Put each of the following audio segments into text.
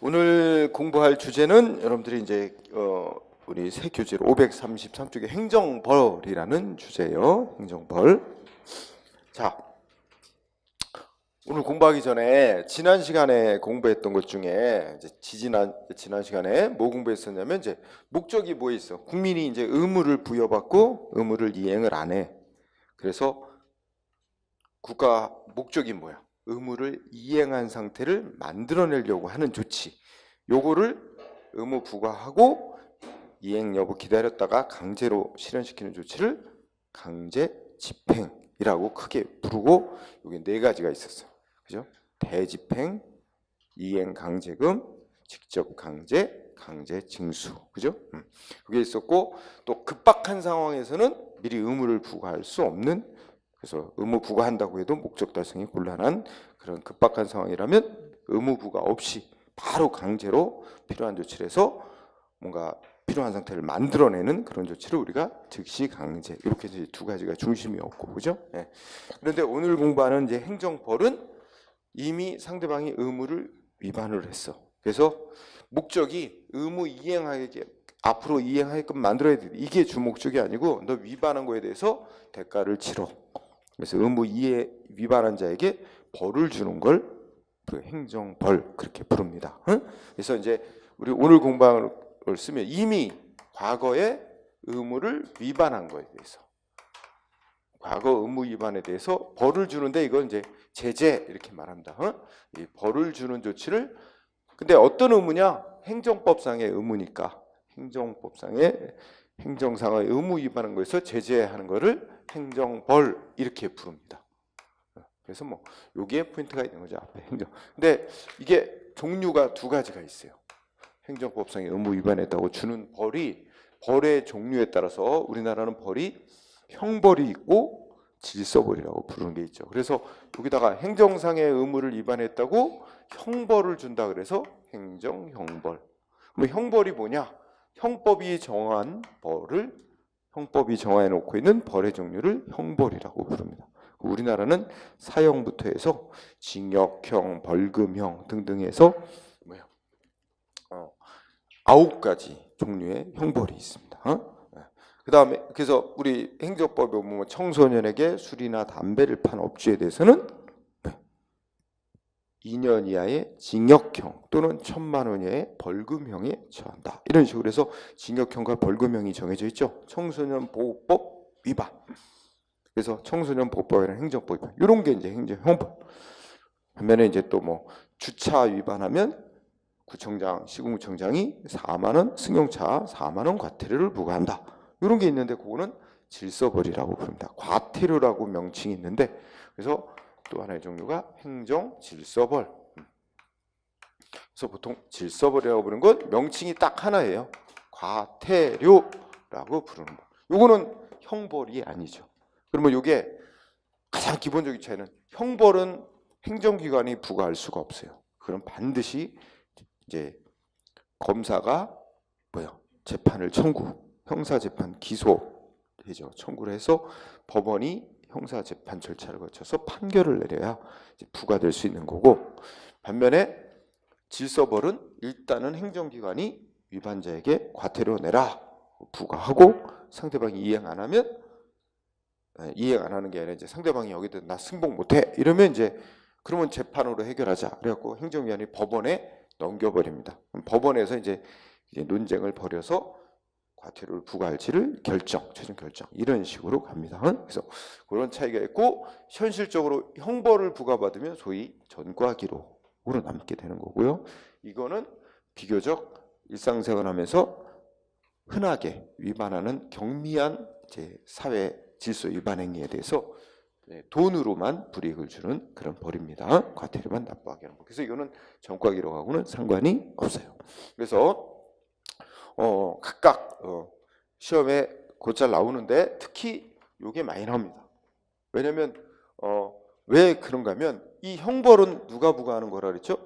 오늘 공부할 주제는 여러분들이 이제 우리 새 교재로 533쪽의 행정벌이라는 주제예요. 행정벌. 자, 오늘 공부하기 전에 지난 시간에 공부했던 것 중에 이제 지난 시간에 뭐 공부했었냐면 이제 목적이 뭐에 있어? 국민이 이제 의무를 부여받고 의무를 이행을 안 해. 그래서 국가 목적이 뭐야? 의무를 이행한 상태를 만들어내려고 하는 조치. 요거를 의무 부과하고 이행 여부 기다렸다가 강제로 실현시키는 조치를 강제 집행이라고 크게 부르고, 여기 네 가지가 있었어요. 그죠? 대집행, 이행 강제금, 직접 강제, 강제 징수. 그죠? 그게 있었고, 또 급박한 상황에서는 미리 의무를 부과할 수 없는, 그래서 의무 부과한다고 해도 목적 달성이 곤란한 그런 급박한 상황이라면 의무 부과 없이 바로 강제로 필요한 조치를 해서 뭔가 필요한 상태를 만들어내는 그런 조치를 우리가 즉시 강제, 이렇게 이제 두 가지가 중심이었고, 그죠? 네. 그런데 오늘 공부하는 이제 행정벌은 이미 상대방이 의무를 위반을 했어. 그래서 목적이 의무 이행하게, 앞으로 이행하게끔 만들어야 돼. 이게 주 목적이 아니고 너 위반한 거에 대해서 대가를 치러. 그래서 의무 이행 위반한 자에게 벌을 주는 걸 그 행정벌 그렇게 부릅니다. 응? 그래서 이제 우리 오늘 공부를 쓰면 이미 과거에 의무를 위반한 거에 대해서, 과거 의무 위반에 대해서 벌을 주는데, 이건 이제 제재 이렇게 말합니다. 이 벌을 주는 조치를, 근데 어떤 의무냐? 행정법상의 의무니까 행정법상의 행정상의 의무 위반한 거에서 제재하는 거를 행정벌 이렇게 부릅니다. 그래서 뭐 여기에 포인트가 있는 거죠. 앞에 행정. 근데 이게 종류가 두 가지가 있어요. 행정법상의 의무 위반했다고 주는 벌이, 벌의 종류에 따라서 우리나라는 벌이 형벌이 있고 질서벌이라고 부르는 게 있죠. 그래서 여기다가 행정상의 의무를 위반했다고 형벌을 준다 그래서 행정형벌. 뭐 형벌이 뭐냐? 형법이 정한 벌을, 형법이 정해 놓고 있는 벌의 종류를 형벌이라고 부릅니다. 우리나라는 사형부터 해서 징역형, 벌금형 등등 해서 9가지 종류의 형벌이 있습니다. 그 다음에 그래서 우리 행정법에 보면 청소년에게 술이나 담배를 판 업주에 대해서는 2년 이하의 징역형 또는 1,000만 원 이하의 벌금형에 처한다. 이런 식으로 해서 징역형과 벌금형이 정해져 있죠. 청소년 보호법 위반. 그래서 청소년 보호법이나 행정법 위반. 이런 게 이제 행정형벌. 반면에 이제 또 뭐 주차 위반하면 구청장, 시군구청장이 4만 원, 승용차 4만 원 과태료를 부과한다. 이런 게 있는데 그거는 질서벌이라고 부릅니다. 과태료라고 명칭이 있는데, 그래서 또 하나의 종류가 행정질서벌. 그래서 보통 질서벌이라고 부르는 건 명칭이 딱 하나예요. 과태료라고 부르는 거. 요거는 형벌이 아니죠. 그러면 이게 가장 기본적인 차이는, 형벌은 행정기관이 부과할 수가 없어요. 그럼 반드시 이제 검사가 재판을 형사재판 기소되죠. 청구를 해서 법원이 형사재판 절차를 거쳐서 판결을 내려야 이제 부과될 수 있는 거고, 반면에 질서벌은 일단은 행정기관이 위반자에게 과태료 내라 부과하고, 상대방이 이행 안 하면, 이행 안 하는 게 아니라 이제 상대방이 여기다 나 승복 못해 이러면 이제 그러면 재판으로 해결하자. 그래갖고 행정기관이 법원에 넘겨버립니다. 법원에서 이제 논쟁을 벌여서 과태료를 부과할지를 최종 결정, 이런 식으로 갑니다. 그래서 그런 차이가 있고, 현실적으로 형벌을 부과받으면 소위 전과기록으로 남게 되는 거고요. 이거는 비교적 일상생활하면서 흔하게 위반하는 경미한 사회 질서 위반 행위에 대해서 돈으로만 불이익을 주는 그런 벌입니다. 과태료만 납부하게 하는 거. 그래서 이거는 전과기록하고는 상관이 없어요. 그래서 각각 시험에 곧잘 나오는데 특히 이게 많이 나옵니다. 왜냐하면 왜 그런가 하면, 이 형벌은 누가 부과하는 거라 그랬죠?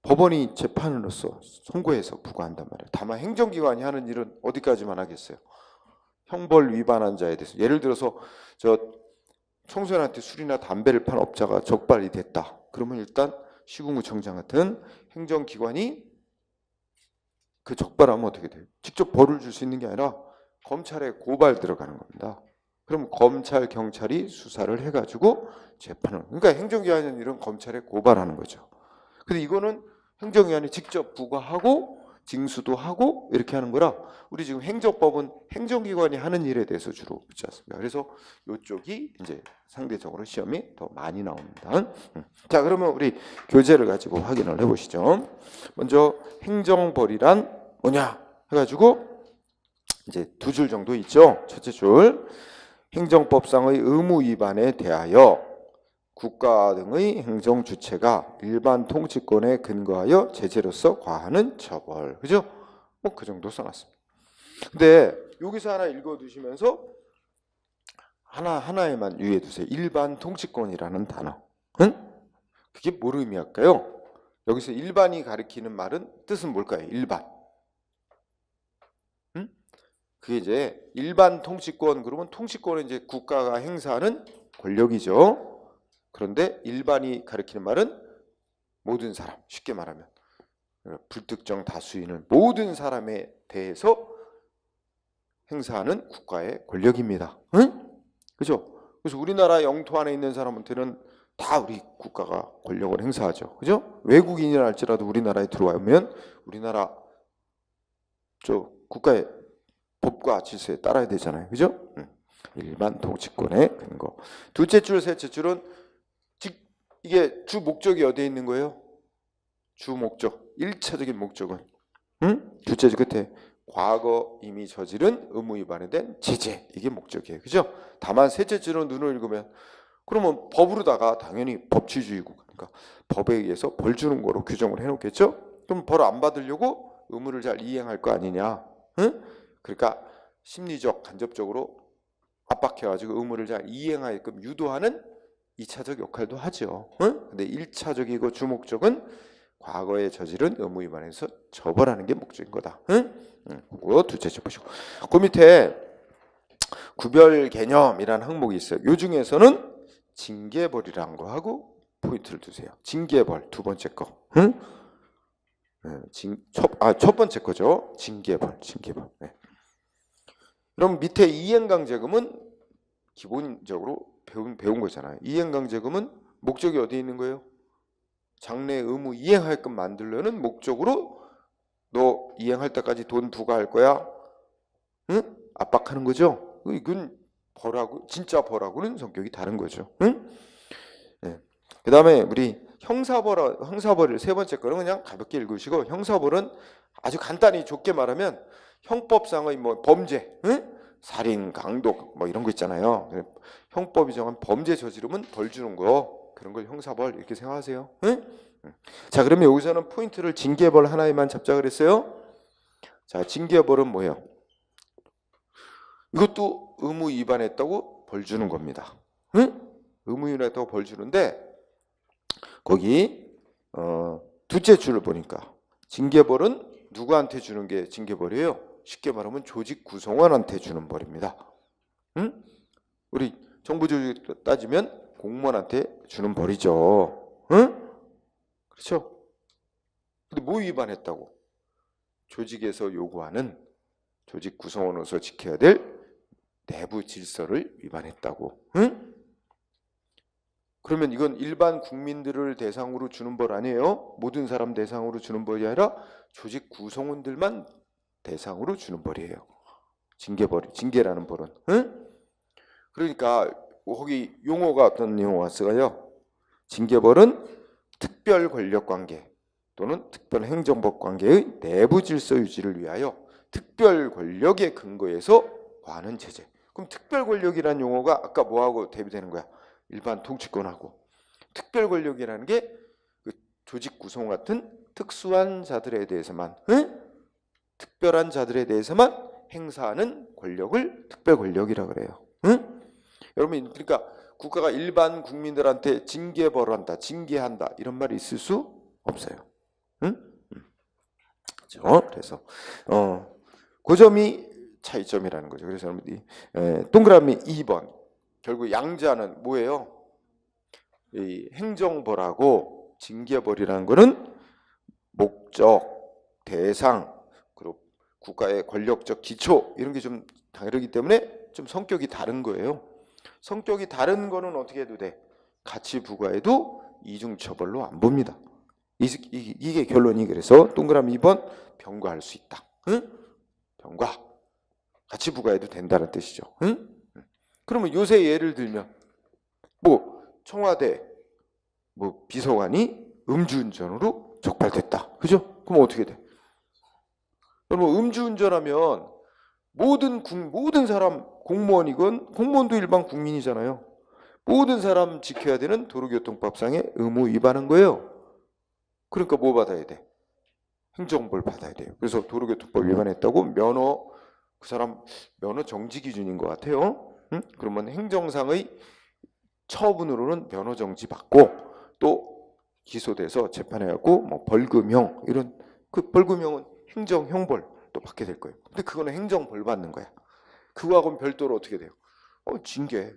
법원이 재판으로서 선고해서 부과한단 말이에요. 다만 행정기관이 하는 일은 어디까지만 하겠어요? 형벌 위반한 자에 대해서, 예를 들어서 저 청소년한테 술이나 담배를 판 업자가 적발이 됐다. 그러면 일단 시군구청장 같은 행정기관이 그 적발하면 어떻게 돼요? 직접 벌을 줄 수 있는 게 아니라 검찰에 고발 들어가는 겁니다. 그럼 검찰, 경찰이 수사를 해가지고 재판을. 그러니까 행정기관은 이런 검찰에 고발하는 거죠. 근데 이거는 행정기관이 직접 부과하고 징수도 하고 이렇게 하는 거라 우리 지금 행정법은 행정기관이 하는 일에 대해서 주로 묻지 않습니다. 그래서 이쪽이 이제 상대적으로 시험이 더 많이 나옵니다. 자, 그러면 우리 교재를 가지고 확인을 해보시죠. 먼저 행정벌이란 뭐냐 해가지고 이제 두 줄 정도 있죠. 첫째 줄, 행정법상의 의무 위반에 대하여 국가 등의 행정 주체가 일반 통치권에 근거하여 제재로서 과하는 처벌. 그죠? 뭐 그 정도 써놨습니다. 근데 여기서 하나 읽어두시면서 하나에만 유의해 두세요. 일반 통치권이라는 단어. 응? 그게 뭘 의미할까요? 여기서 일반이 가리키는 말은 뜻은 뭘까요? 일반. 응? 그게 이제 일반 통치권 그러면 통치권은 이제 국가가 행사하는 권력이죠. 그런데 일반이 가리키는 말은 모든 사람, 쉽게 말하면 불특정 다수인은 모든 사람에 대해서 행사하는 국가의 권력입니다. 응? 그죠? 그래서 우리나라 영토 안에 있는 사람한테는 다 우리 국가가 권력을 행사하죠. 그죠? 외국인이라 할지라도 우리나라에 들어오면 우리나라 저 국가의 법과 질서에 따라야 되잖아요. 그죠? 일반 통치권의 근거. 둘째 줄, 셋째 줄은 이게 주 목적이 어디에 있는 거예요? 주 목적, 1차적인 목적은 둘째 줄 끝에 과거 이미 저지른 의무 위반에 대한 제재, 이게 목적이에요. 그죠? 다만 셋째 줄은 눈을 읽으면 그러면 법으로다가 당연히 법치주의고 그러니까 법에 의해서 벌 주는 거로 규정을 해놓겠죠? 그럼 벌 안 받으려고 의무를 잘 이행할 거 아니냐? 그러니까 심리적, 간접적으로 압박해가지고 의무를 잘 이행하게끔 유도하는 2차적 역할도 하죠. 근데 1차적이고 주목적은 과거에 저지른 의무 위반에서 처벌하는 게 목적인 거다. 그거 둘째 줄 보시고. 그 밑에 구별 개념이라는 항목이 있어요. 요 중에서는 징계벌이라는 거 하고 포인트를 두세요. 징계벌 두 번째 거. 첫 번째 거죠. 징계벌. 네. 그럼 밑에 이행강제금은 기본적으로 배운 거잖아요. 이행강제금은 목적이 어디에 있는 거예요? 장래 의무 이행하게끔 만들려는 목적으로 너 이행할 때까지 돈 부과할 거야. 응? 압박하는 거죠. 이건 벌하고 진짜 벌하고는 성격이 다른 거죠. 응? 네. 그 다음에 우리 형사벌을 세 번째 거는 그냥 가볍게 읽으시고 형사벌은 아주 간단히 좁게 말하면 형법상의 뭐 범죄, 응? 살인, 강독 뭐 이런 거 있잖아요. 형법이 정한 범죄 저지르면 벌 주는 거 그런 걸 형사벌 이렇게 생각하세요. 응? 자, 그러면 여기서는 포인트를 징계벌 하나에만 잡자 그랬어요. 자, 징계벌은 뭐예요? 이것도 의무 위반했다고 벌 주는 겁니다. 응? 의무 위반했다고 벌 주는데 거기 둘째 줄을 보니까 징계벌은 누구한테 주는 게 징계벌이에요? 쉽게 말하면 조직 구성원한테 주는 벌입니다. 응? 우리 정부 조직 따지면 공무원한테 주는 벌이죠. 응? 그렇죠? 근데 뭐 위반했다고? 조직에서 요구하는 조직 구성원으로서 지켜야 될 내부 질서를 위반했다고. 응? 그러면 이건 일반 국민들을 대상으로 주는 벌 아니에요? 모든 사람 대상으로 주는 벌이 아니라 조직 구성원들만 대상으로 주는 벌이에요. 징계라는 벌은. 응? 그러니까 거기 용어가 어떤 용어가 쓰가요? 징계벌은 특별 권력 관계 또는 특별 행정법 관계의 내부 질서 유지를 위하여 특별 권력의 근거에서 과하는 제재. 그럼 특별 권력이라는 용어가 아까 뭐하고 대비되는 거야? 일반 통치권하고. 특별 권력이라는 게 그 조직 구성 같은 특수한 자들에 대해서만, 특별한 자들에 대해서만 행사하는 권력을 특별 권력이라 그래요. 여러분, 그러니까 국가가 일반 국민들한테 징계벌한다, 징계한다 이런 말이 있을 수 없어요. 그렇죠? 그래서 그 점이 차이점이라는 거죠. 그래서 여러분들이 동그라미 2번 결국 양자는 뭐예요? 이 행정벌하고 징계벌이라는 거는 목적, 대상, 그리고 국가의 권력적 기초 이런 게 좀 다르기 때문에 좀 성격이 다른 거예요. 성격이 다른 거는 어떻게 해도 돼? 같이 부과해도 이중처벌로 안 봅니다. 이게 결론이. 그래서 동그라미 2번 병과할 수 있다. 응? 병과. 같이 부과해도 된다는 뜻이죠. 응? 그러면 요새 예를 들면 뭐 청와대 뭐 비서관이 음주운전으로 적발됐다. 그죠? 그럼 어떻게 돼? 그러면 음주운전하면 모든 사람 공무원이건 공무원도 일반 국민이잖아요. 모든 사람 지켜야 되는 도로교통법상의 의무 위반한 거예요. 그러니까 뭐 받아야 돼? 행정벌 받아야 돼요. 그래서 도로교통법 위반했다고 그 사람 면허 정지 기준인 것 같아요. 응? 그러면 행정상의 처분으로는 면허 정지 받고 또 기소돼서 재판해갖고 뭐 벌금형 이런 그 벌금형은 행정형벌 또 받게 될 거예요. 근데 그거는 행정벌 받는 거야. 그거하고는 별도로 어떻게 돼요? 징계.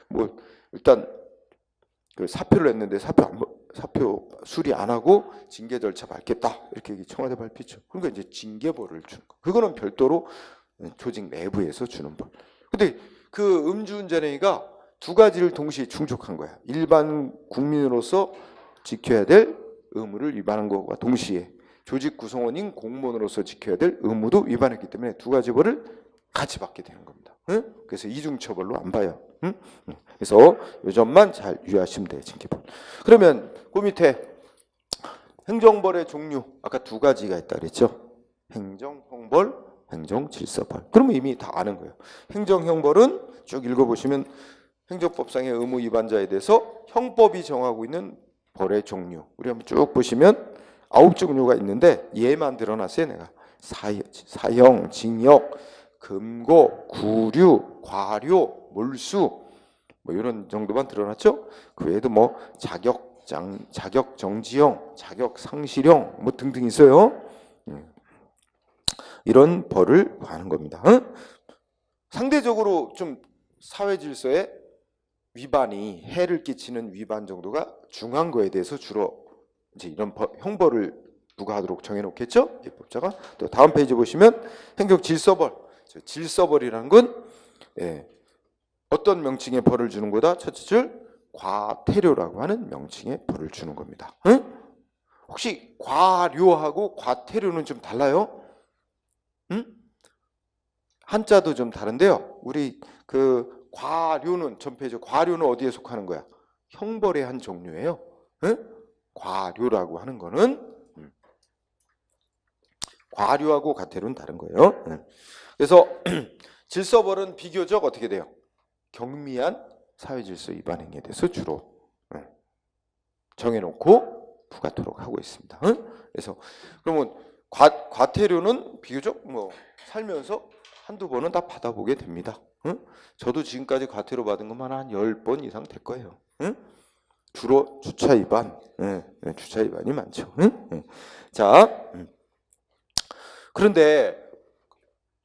뭐 일단 그 사표를 냈는데 사표 수리 안 하고 징계 절차 밟겠다 이렇게 청와대 발표죠. 그러니까 이제 징계벌을 주는 거. 그거는 별도로 조직 내부에서 주는 벌. 근데 그 음주운전행위가 두 가지를 동시에 충족한 거야. 일반 국민으로서 지켜야 될 의무를 위반한 것과 동시에 조직 구성원인 공무원으로서 지켜야 될 의무도 위반했기 때문에 두 가지 벌을 같이 받게 되는 겁니다. 응? 그래서 이중처벌로 안 봐요. 응? 그래서 이 점만 잘 유의하시면 돼요. 징계벌. 그러면 그 밑에 행정벌의 종류 아까 두 가지가 있다 그랬죠. 행정형벌, 행정질서벌. 그러면 이미 다 아는 거예요. 행정형벌은 쭉 읽어보시면 행정법상의 의무 위반자에 대해서 형법이 정하고 있는 벌의 종류. 우리 한번 쭉 보시면 9종류가 있는데 얘만 드러났어요. 내가 사형, 징역, 금고, 구류, 과료, 몰수 뭐 이런 정도만 드러났죠. 그 외에도 뭐 자격 정지형, 자격 상실형 뭐 등등 있어요. 이런 벌을 하는 겁니다. 응? 상대적으로 좀 사회 질서에 위반이 해를 끼치는 위반 정도가 중한 거에 대해서 주로 이제 이런 형벌을 부과하도록 정해놓겠죠. 입법자가. 또 다음 페이지 보시면 행정질서벌. 질서벌이라는 건 어떤 명칭의 벌을 주는 거다? 첫째 줄 과태료라고 하는 명칭의 벌을 주는 겁니다. 응? 혹시 과료하고 과태료는 좀 달라요? 응? 한자도 좀 다른데요. 우리 그 과료는 전페이지 과료는 어디에 속하는 거야? 형벌의 한 종류예요. 응? 과료라고 하는 거는 과료하고 과태료는 다른 거예요. 그래서 질서벌은 비교적 어떻게 돼요? 경미한 사회질서 위반 행위에 대해서 주로 정해놓고 부과토록 하고 있습니다. 그래서 그러면 과태료는 비교적 뭐 살면서 한두 번은 다 받아보게 됩니다. 저도 지금까지 과태료 받은 것만 한 10번 이상 될 거예요. 주로 주차 위반, 주차 위반이 많죠. 자, 그런데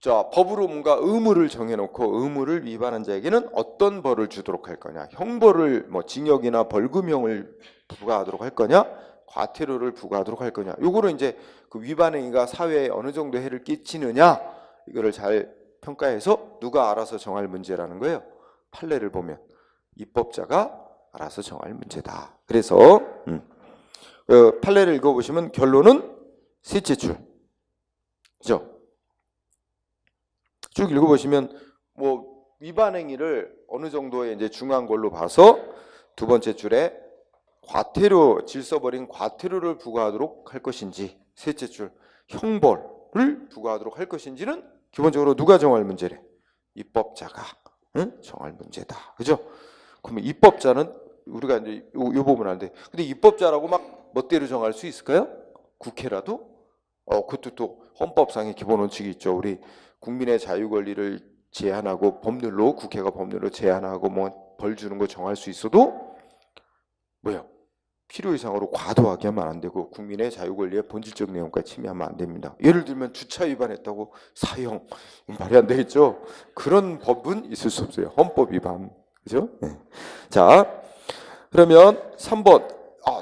자, 법으로 뭔가 의무를 정해놓고 의무를 위반한 자에게는 어떤 벌을 주도록 할 거냐? 형벌을 뭐 징역이나 벌금형을 부과하도록 할 거냐? 과태료를 부과하도록 할 거냐? 요거를 이제 그 위반 행위가 사회에 어느 정도 해를 끼치느냐 이거를 잘 평가해서 누가 알아서 정할 문제라는 거예요. 판례를 보면 입법자가 알아서 정할 문제다. 그래서 판례를 읽어보시면 결론은 셋째 줄, 그죠? 쭉 읽어보시면 뭐 위반 행위를 어느 정도의 이제 중한 걸로 봐서 두 번째 줄에 과태료 질서벌인 과태료를 부과하도록 할 것인지 셋째 줄 형벌을 부과하도록 할 것인지는 기본적으로 누가 정할 문제래? 입법자가 정할 문제다. 그죠? 그러면 입법자는 우리가 이제 요 부분 안 돼. 근데 입법자라고 막 멋대로 정할 수 있을까요? 국회라도? 그것도 또 헌법상의 기본 원칙이 있죠. 우리 국민의 자유 권리를 제한하고 법률로 국회가 법률로 제한하고 뭐 벌 주는 거 정할 수 있어도 뭐요? 필요 이상으로 과도하게 하면 안 되고 국민의 자유 권리의 본질적 내용까지 침해하면 안 됩니다. 예를 들면 주차 위반했다고 사형 말이 안 되겠죠. 그런 법은 있을 수 없어요. 헌법 위반. 그죠? 네. 자, 그러면 3번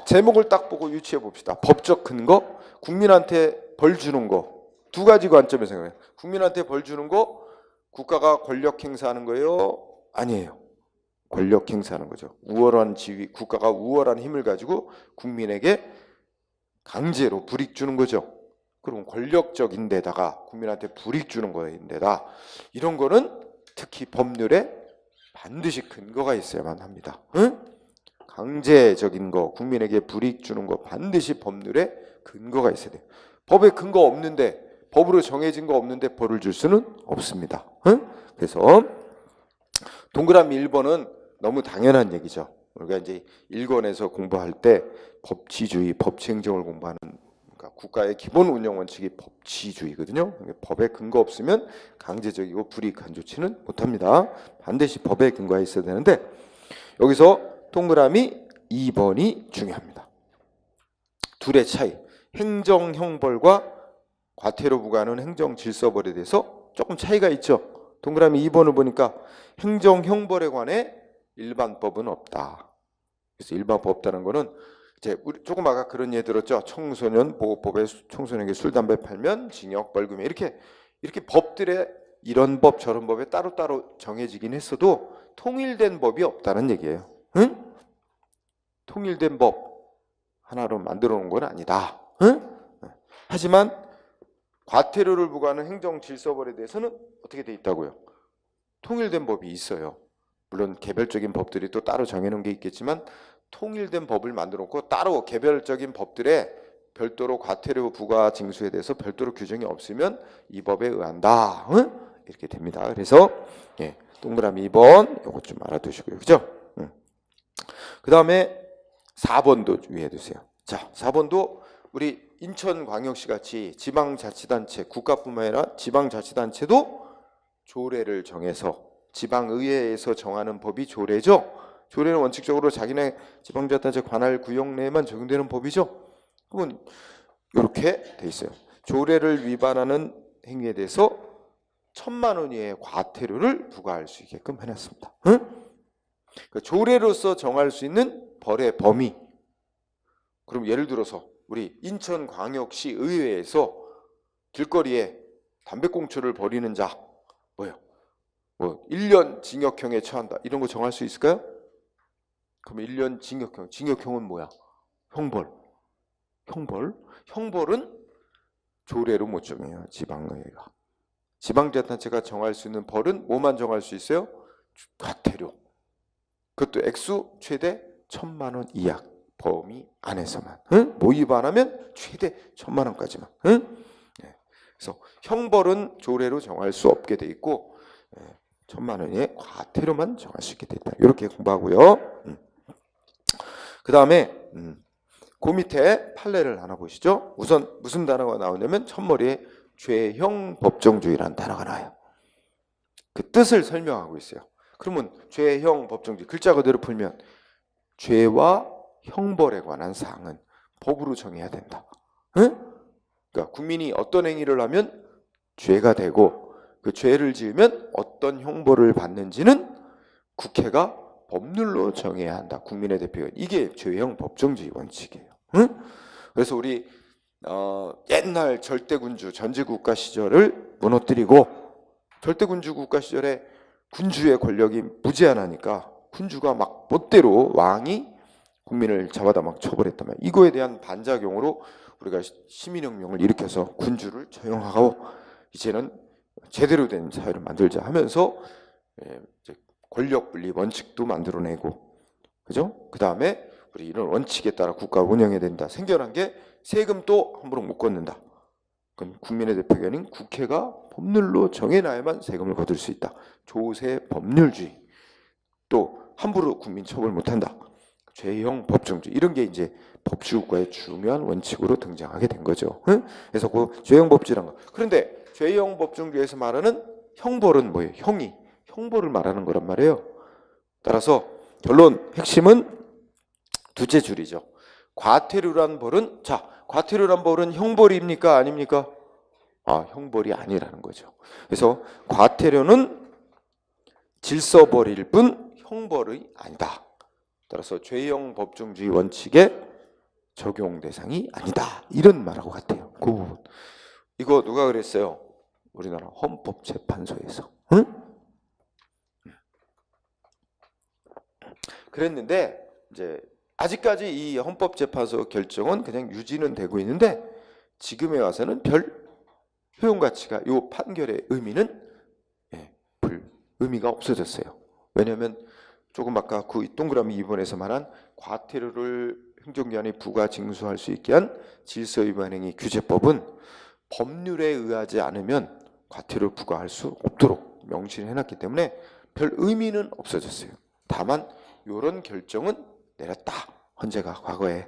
제목을 딱 보고 유추해 봅시다. 법적 근거, 국민한테 벌 주는 거. 두 가지 관점에서 생각해요. 국민한테 벌 주는 거, 국가가 권력 행사하는 거예요? 아니에요. 권력 행사하는 거죠. 우월한 지위, 국가가 우월한 힘을 가지고 국민에게 강제로 불이익 주는 거죠. 그럼 권력적인 데다가 국민한테 불이익 주는 거인데다 이런 거는 특히 법률에 반드시 근거가 있어야만 합니다. 응? 강제적인 거, 국민에게 불이익 주는 거 반드시 법률에 근거가 있어야 돼요. 법에 근거 없는데, 법으로 정해진 거 없는데 벌을 줄 수는 없습니다. 응? 그래서 동그라미 1번은 너무 당연한 얘기죠. 우리가 이제 1권에서 공부할 때 법치주의, 법치행정을 공부하는, 그러니까 국가의 기본 운영 원칙이 법치주의거든요. 법에 근거 없으면 강제적이고 불이익한 조치는 못합니다. 반드시 법에 근거가 있어야 되는데 여기서 동그라미 2번이 중요합니다. 둘의 차이, 행정형벌과 과태료 부과하는 행정질서벌에 대해서 조금 차이가 있죠. 동그라미 2번을 보니까 행정형벌에 관해 일반법은 없다. 그래서 일반법 없다는 거는 이제 우리 조금 아까 그런 예 들었죠. 청소년 보호법에 청소년에게 술 담배 팔면 징역 벌금에 이렇게 법들에 이런 법 저런 법에 따로따로 정해지긴 했어도 통일된 법이 없다는 얘기예요. 응? 통일된 법 하나로 만들어 놓은 건 아니다. 응? 하지만 과태료를 부과하는 행정질서벌에 대해서는 어떻게 돼 있다고요? 통일된 법이 있어요. 물론 개별적인 법들이 또 따로 정해놓은 게 있겠지만 통일된 법을 만들어 놓고 따로 개별적인 법들에 별도로 과태료 부과 징수에 대해서 별도로 규정이 없으면 이 법에 의한다. 응? 이렇게 됩니다. 그래서 동그라미 2번 이것 좀 알아두시고요. 그죠? 그 다음에 4번도 위에 두세요. 자, 4번도 우리 인천광역시 같이 지방자치단체, 국가뿐만 아니라 지방자치단체도 조례를 정해서 지방의회에서 정하는 법이 조례죠. 조례는 원칙적으로 자기네 지방자치단체 관할 구역 내에만 적용되는 법이죠. 그러면 이렇게 돼 있어요. 조례를 위반하는 행위에 대해서 1,000만 원 이하의 과태료를 부과할 수 있게끔 해놨습니다. 응? 그러니까 조례로서 정할 수 있는 벌의 범위. 그럼 예를 들어서 우리 인천광역시 의회에서 길거리에 담배꽁초를 버리는 자 뭐예요? 1년 징역형에 처한다. 이런 거 정할 수 있을까요? 그럼 1년 징역형. 징역형은 뭐야? 형벌. 형벌은 조례로 못 정해요. 지방의회가. 지방자치단체가 정할 수 있는 벌은 뭐만 정할 수 있어요? 과태료. 그것도 액수 최대 1,000만 원 이하 범위 안에서만. 응? 뭐 위반하면 최대 1,000만 원까지만. 응? 그래서 형벌은 조례로 정할 수 없게 돼 있고 1,000만 원의 과태료만 정할 수 있게 돼 있다. 이렇게 공부하고요. 그 다음에 그 밑에 판례를 하나 보시죠. 우선 무슨 단어가 나오냐면 첫머리에 죄형 법정주의라는 단어가 나와요. 그 뜻을 설명하고 있어요. 그러면 죄형 법정주의 글자 그대로 풀면 죄와 형벌에 관한 사항은 법으로 정해야 된다. 응? 그러니까 국민이 어떤 행위를 하면 죄가 되고 그 죄를 지으면 어떤 형벌을 받는지는 국회가 법률로 정해야 한다. 국민의 대표가. 이게 죄형 법정주의 원칙이에요. 응? 그래서 우리 옛날 절대군주 전제국가 시절을 무너뜨리고 절대군주 국가 시절에 군주의 권력이 무제한하니까 군주가 막 멋대로 왕이 국민을 잡아다 막 처벌했단 말이에요. 이거에 대한 반작용으로 우리가 시민혁명을 일으켜서 군주를 처형하고 이제는 제대로 된 사회를 만들자 하면서 권력 분리 원칙도 만들어내고, 그죠? 그 다음에 우리 이런 원칙에 따라 국가를 운영해야 된다. 생겨난 게 세금도 함부로 못 걷는다. 그럼 국민의 대표가 아닌 국회가 법률로 정해놔야만 세금을 거둘 수 있다. 조세 법률주의. 또 함부로 국민 처벌 못한다. 죄형 법정주의. 이런 게 이제 법치국가의 중요한 원칙으로 등장하게 된 거죠. 응? 그래서 그 죄형 법주의란 거. 그런데 죄형 법정주의에서 말하는 형벌은 뭐예요? 형벌을 말하는 거란 말이에요. 따라서 결론 핵심은 두째 줄이죠. 과태료란 벌은 과태료란 벌은 형벌입니까? 아닙니까? 형벌이 아니라는 거죠. 그래서 과태료는 질서벌일 뿐 형벌이 아니다. 따라서 죄형 법정주의 원칙에 적용 대상이 아니다. 이런 말하고 같아요. 그 부분. 이거 누가 그랬어요? 우리나라 헌법재판소에서. 응? 그랬는데 이제 아직까지 이 헌법재판소 결정은 그냥 유지는 되고 있는데 지금에 와서는 별 효용 가치가 이 판결의 의미는 의미가 없어졌어요. 왜냐하면 조금 아까 그 동그라미 2번에서 말한 과태료를 행정기관이 부과 징수할 수 있게 한 질서위반행위 규제법은 법률에 의하지 않으면 과태료 부과할 수 없도록 명시해놨기 때문에 별 의미는 없어졌어요. 다만 이런 결정은 내렸다. 헌재가 과거에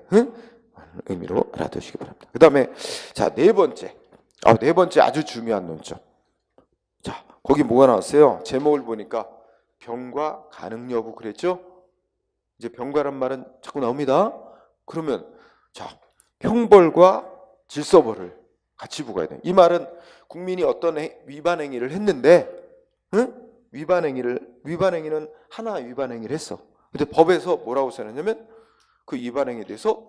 의미로 알아두시기 바랍니다. 그 다음에 자, 네 번째 아주 중요한 논점. 자, 거기 뭐가 나왔어요? 제목을 보니까 병과 가능 여부 그랬죠? 이제 병과란 말은 자꾸 나옵니다. 그러면 자, 형벌과 질서벌을 같이 부과해야 돼요. 이 말은 국민이 어떤 위반 행위를 했는데 위반 행위는 하나 위반 행위를 했어. 근데 법에서 뭐라고 써놨냐면 그 위반 행위에 대해서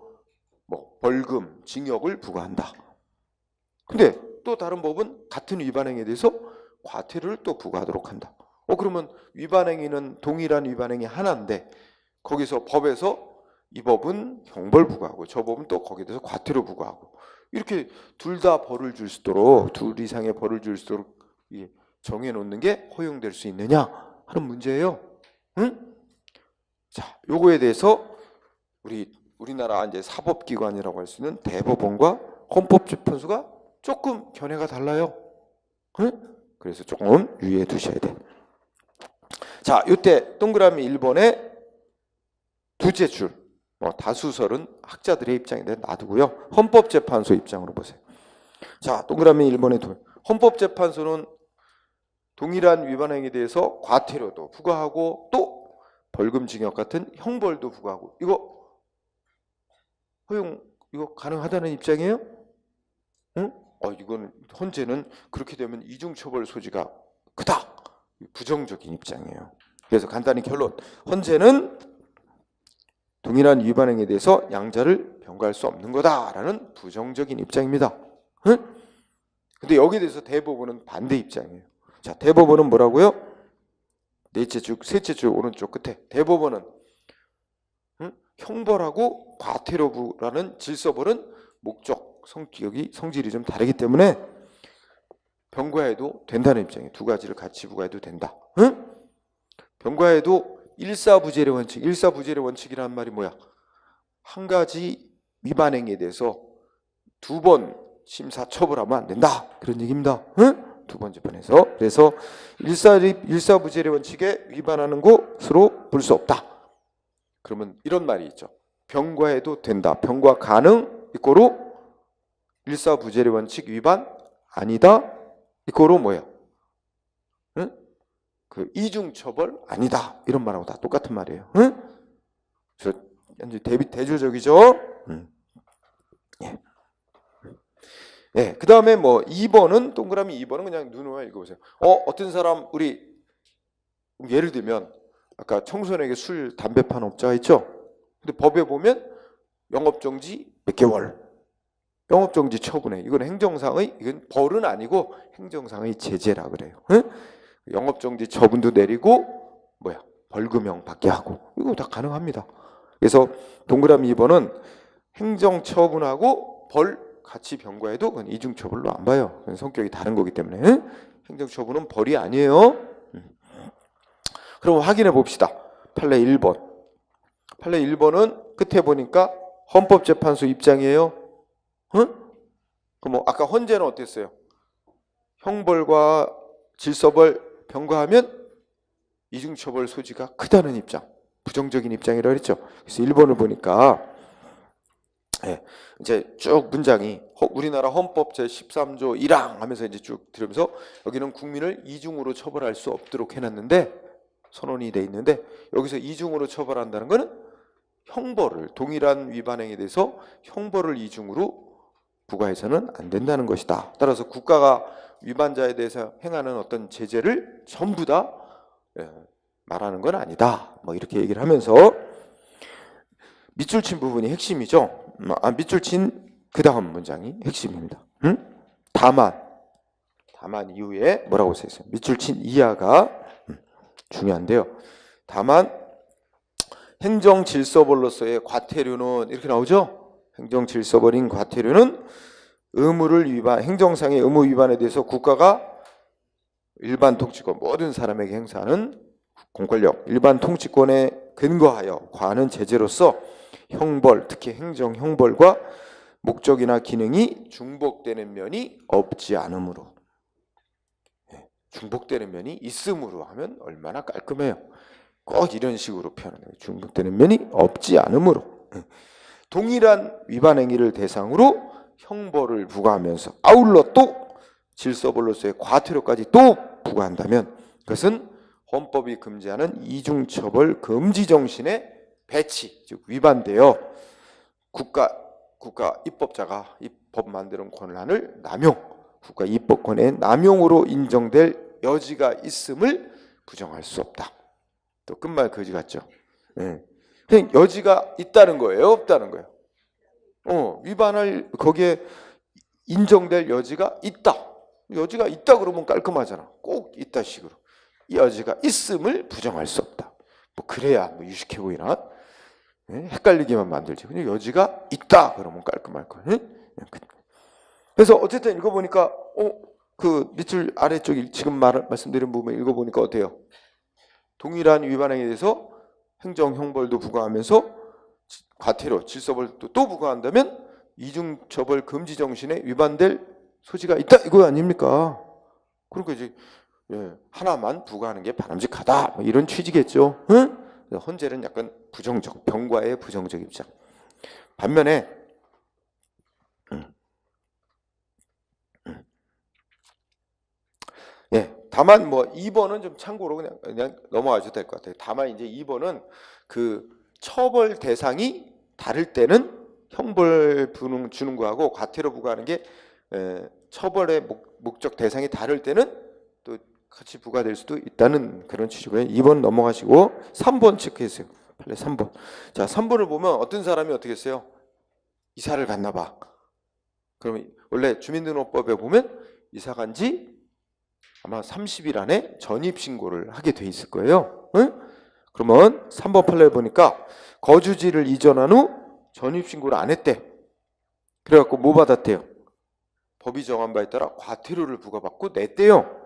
뭐 벌금, 징역을 부과한다. 근데 또 다른 법은 같은 위반 행위에 대해서 과태료를 또 부과하도록 한다. 그러면 위반 행위는 동일한 위반 행위 하나인데 거기서 법에서 이 법은 형벌 부과하고 저 법은 또 거기에 대해서 과태료 부과하고 이렇게 둘 다 벌을 줄 수 있도록 둘 이상의 벌을 줄 수 있도록 정해놓는 게 허용될 수 있느냐 하는 문제예요. 응? 자, 요거에 대해서 우리나라 이제 사법기관이라고 할 수 있는 대법원과 헌법재판소가 조금 견해가 달라요. 응? 그래서 조금 유의해 두셔야 돼. 자, 이때 동그라미 1번에 두째 줄 다수설은 학자들의 입장인데 놔두고요. 헌법재판소 입장으로 보세요. 자, 동그라미 1번에 헌법재판소는 동일한 위반 행위에 대해서 과태료도 부과하고 또 벌금 징역 같은 형벌도 부과하고 이거 가능하다는 입장이에요? 응? 이건 헌재는 그렇게 되면 이중처벌 소지가 크다. 부정적인 입장이에요. 그래서 간단히 결론. 헌재는 동일한 위반 행위에 대해서 양자를 병가할 수 없는 거다라는 부정적인 입장입니다. 응? 근데 여기에 대해서 대법원은 반대 입장이에요. 자, 대법원은 뭐라고요? 셋째 줄 오른쪽 끝에 대법원은 형벌하고 과태료부라는 질서벌은 목적, 성질이 좀 다르기 때문에 병과해도 된다는 입장이에요. 두 가지를 같이 부과해도 된다. 응? 병과해도 일사부재의 원칙. 일사부재의 원칙이라는 말이 뭐야? 한 가지 위반 행위에 대해서 두 번 심사 처벌하면 안 된다. 그런 얘기입니다. 응? 두 번째 번에서. 그래서 일사부재의 원칙에 위반하는 것으로 볼 수 없다. 그러면 이런 말이 있죠. 병과해도 된다. 병과 가능 이꼬로 일사부재의 원칙 위반 아니다. 이꼬로 뭐야? 응? 그 이중처벌 아니다. 이런 말하고 다 똑같은 말이에요. 응? 저 현재 대조적이죠. 예. 예. 그 다음에 뭐 2번은 동그라미 2번은 그냥 눈으로 읽어보세요. 어떤 사람 우리 예를 들면 아까 청소년에게 술 담배 파는 업자가 있죠. 근데 법에 보면 영업정지 몇 개월, 영업정지 처분해. 이건 이건 벌은 아니고 행정상의 제재라 그래요. 응? 영업정지 처분도 내리고 벌금형 받게 하고 이거 다 가능합니다. 그래서 동그라미 2번은 행정처분하고 벌 같이 병과해도 그건 이중처벌로 안 봐요. 그건 성격이 다른 거기 때문에. 응? 행정처분은 벌이 아니에요. 그럼 확인해 봅시다. 판례 1번. 판례 1번은 끝에 보니까 헌법재판소 입장이에요. 응? 그럼 아까 헌재는 어땠어요? 형벌과 질서벌 병과하면 이중처벌 소지가 크다는 입장. 부정적인 입장이라고 그랬죠. 그래서 1번을 보니까 이제 쭉 문장이 우리나라 헌법 제13조 1항 하면서 이제 쭉 들으면서 여기는 국민을 이중으로 처벌할 수 없도록 해놨는데 선언이 돼 있는데 여기서 이중으로 처벌한다는 것은 형벌을 동일한 위반 행위에 대해서 형벌을 이중으로 부과해서는 안 된다는 것이다. 따라서 국가가 위반자에 대해서 행하는 어떤 제재를 전부 다 말하는 건 아니다. 뭐 이렇게 얘기를 하면서 밑줄 친 부분이 핵심이죠. 밑줄 친 그 다음 문장이 핵심입니다. 응? 다만 이후에 뭐라고 써 있어요? 밑줄 친 이하가 중요한데요. 다만 행정질서벌로서의 과태료는 이렇게 나오죠? 행정질서벌인 과태료는 행정상의 의무 위반에 대해서 국가가 일반 통치권 모든 사람에게 행사하는 공권력, 일반 통치권에 근거하여 과하는 제재로서 형벌, 특히 행정 형벌과 목적이나 기능이 중복되는 면이 없지 않으므로, 중복되는 면이 있음으로 하면 얼마나 깔끔해요. 꼭 이런 식으로 표현하는 거예요. 중복되는 면이 없지 않으므로 동일한 위반 행위를 대상으로 형벌을 부과하면서 아울러 또 질서벌로서의 과태료까지 또 부과한다면 그것은 헌법이 금지하는 이중처벌 금지 정신의 배치, 즉 위반되어 국가 입법자가 입법 만드는 권한을 국가 입법권의 남용으로 인정될 여지가 있음을 부정할 수 없다. 또 끝말 거지 같죠? 그냥 여지가 있다는 거예요, 없다는 거예요? 위반할 거기에 인정될 여지가 있다. 여지가 있다 그러면 깔끔하잖아. 꼭 있다 식으로. 이 여지가 있음을 부정할 수 없다. 뭐 그래야 뭐 유식해 보이나? 헷갈리게만 만들지. 근데 여지가 있다 그러면 깔끔할 거예요. 그래서 어쨌든 읽어보니까 그 밑줄 아래쪽 지금 말씀드린 부분 읽어보니까 어때요? 동일한 위반에 대해서 행정 형벌도 부과하면서 과태료, 질서벌도 또 부과한다면 이중처벌 금지 정신에 위반될 소지가 있다 이거 아닙니까? 그러니까 이제 하나만 부과하는 게 바람직하다 이런 취지겠죠. 응? 헌재는 약간 부정적, 병과의 부정적 입장. 반면에 다만 뭐 2번은 좀 참고로 그냥 넘어가셔도 될 것 같아요. 다만 이제 2번은 그 처벌 대상이 다를 때는 형벌 주는 거하고 과태료 부과하는 게 처벌의 목적 대상이 다를 때는 또 같이 부과될 수도 있다는 그런 취지고요. 2번 넘어가시고 3번 체크했어요. 빨리 3번. 자, 3번을 보면 어떤 사람이 어떻게 했어요? 이사를 갔나 봐. 그러면 원래 주민등록법에 보면 이사 간지 아마 30일 안에 전입신고를 하게 돼 있을 거예요. 응? 그러면 3번 판례를 보니까 거주지를 이전한 후 전입신고를 안 했대. 그래갖고 뭐 받았대요? 법이 정한 바에 따라 과태료를 부과받고 냈대요.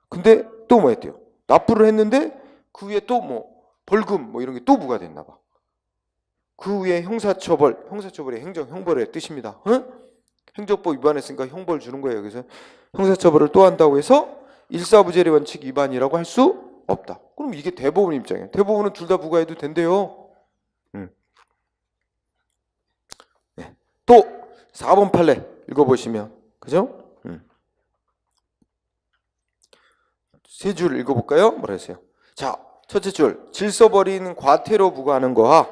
근데 또 뭐 했대요? 납부를 했는데 그 위에 또 뭐 벌금 뭐 이런 게 또 부과됐나 봐. 그 위에 형사처벌이 행정형벌의 뜻입니다. 응? 행정법 위반했으니까 형벌 주는 거예요. 그래서 형사처벌을 또 한다고 해서 일사부재리 원칙 위반이라고 할 수 없다. 그럼 이게 대법원 입장이에요. 대법원은 둘 다 부과해도 된대요. 또 4번 판례 읽어보시면 그죠? 세 줄 읽어볼까요? 뭐라 했어요? 자, 첫째 줄 질서버린 과태료 부과하는 거와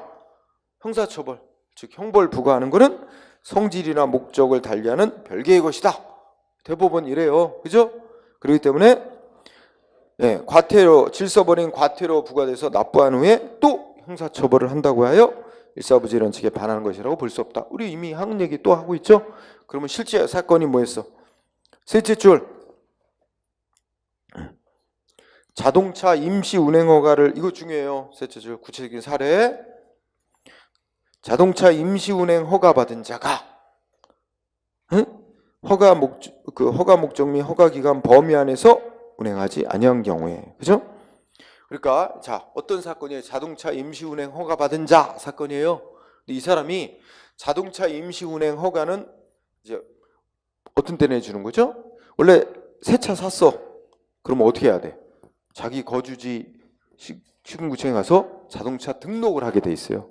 형사처벌 즉 형벌 부과하는 거는 성질이나 목적을 달리하는 별개의 것이다. 대법원 이래요. 그죠? 그렇기 때문에 질서버린 과태료 부과돼서 납부한 후에 또 형사처벌을 한다고 하여 일사부재리 원칙에 반하는 것이라고 볼 수 없다. 우리 이미 한 얘기 또 하고 있죠? 그러면 실제 사건이 뭐였어? 셋째 줄 자동차 임시 운행 허가를 이거 중요해요. 셋째 줄 구체적인 사례 자동차 임시 운행 허가 받은 자가 허가 목적 및 허가 기간 범위 안에서 운행하지 아니한 경우에 그죠? 그러니까 자 어떤 사건이에요? 자동차 임시 운행 허가 받은 자 사건이에요. 근데 이 사람이 자동차 임시 운행 허가는 이제 어떤 때 내주는 거죠? 원래 새 차 샀어. 그러면 어떻게 해야 돼? 자기 거주지 시군구청에 가서 자동차 등록을 하게 돼 있어요.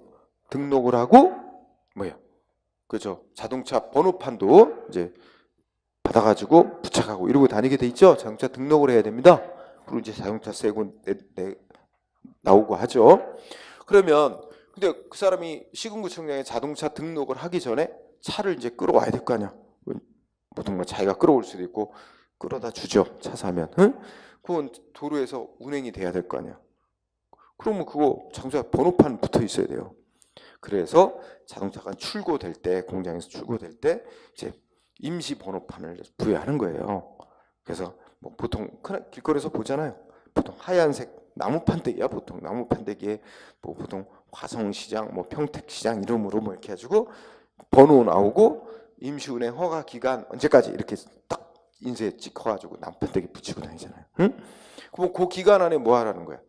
등록을 하고 뭐예요? 그죠? 자동차 번호판도 이제 받아가지고 부착하고 이러고 다니게 돼 있죠. 자동차 등록을 해야 됩니다. 그리고 이제 자동차세고 나오고 하죠. 그러면 근데 그 사람이 시군구청장에 자동차 등록을 하기 전에 차를 이제 끌어와야 될 거 아니야. 보통 자기가 끌어올 수도 있고 끌어다 주죠. 차 사면. 응? 그건 도로에서 운행이 돼야 될 거 아니야. 그러면 그거 자동차 번호판 붙어 있어야 돼요. 그래서 자동차가 출고될 때, 공장에서 출고될 때 이제 임시 번호판을 부여하는 거예요. 그래서 뭐 보통 길거리에서 보잖아요. 보통 하얀색 나무 판때기야. 보통 나무 판때기에 뭐 보통 화성시장, 뭐 평택시장 이름으로 뭐 이렇게 해가지고 번호 나오고 임시운행 허가 기간 언제까지 이렇게 딱 인쇄 찍어가지고 나무 판때기 붙이고 다니잖아요. 응? 그럼 그 기간 안에 뭐 하라는 거야?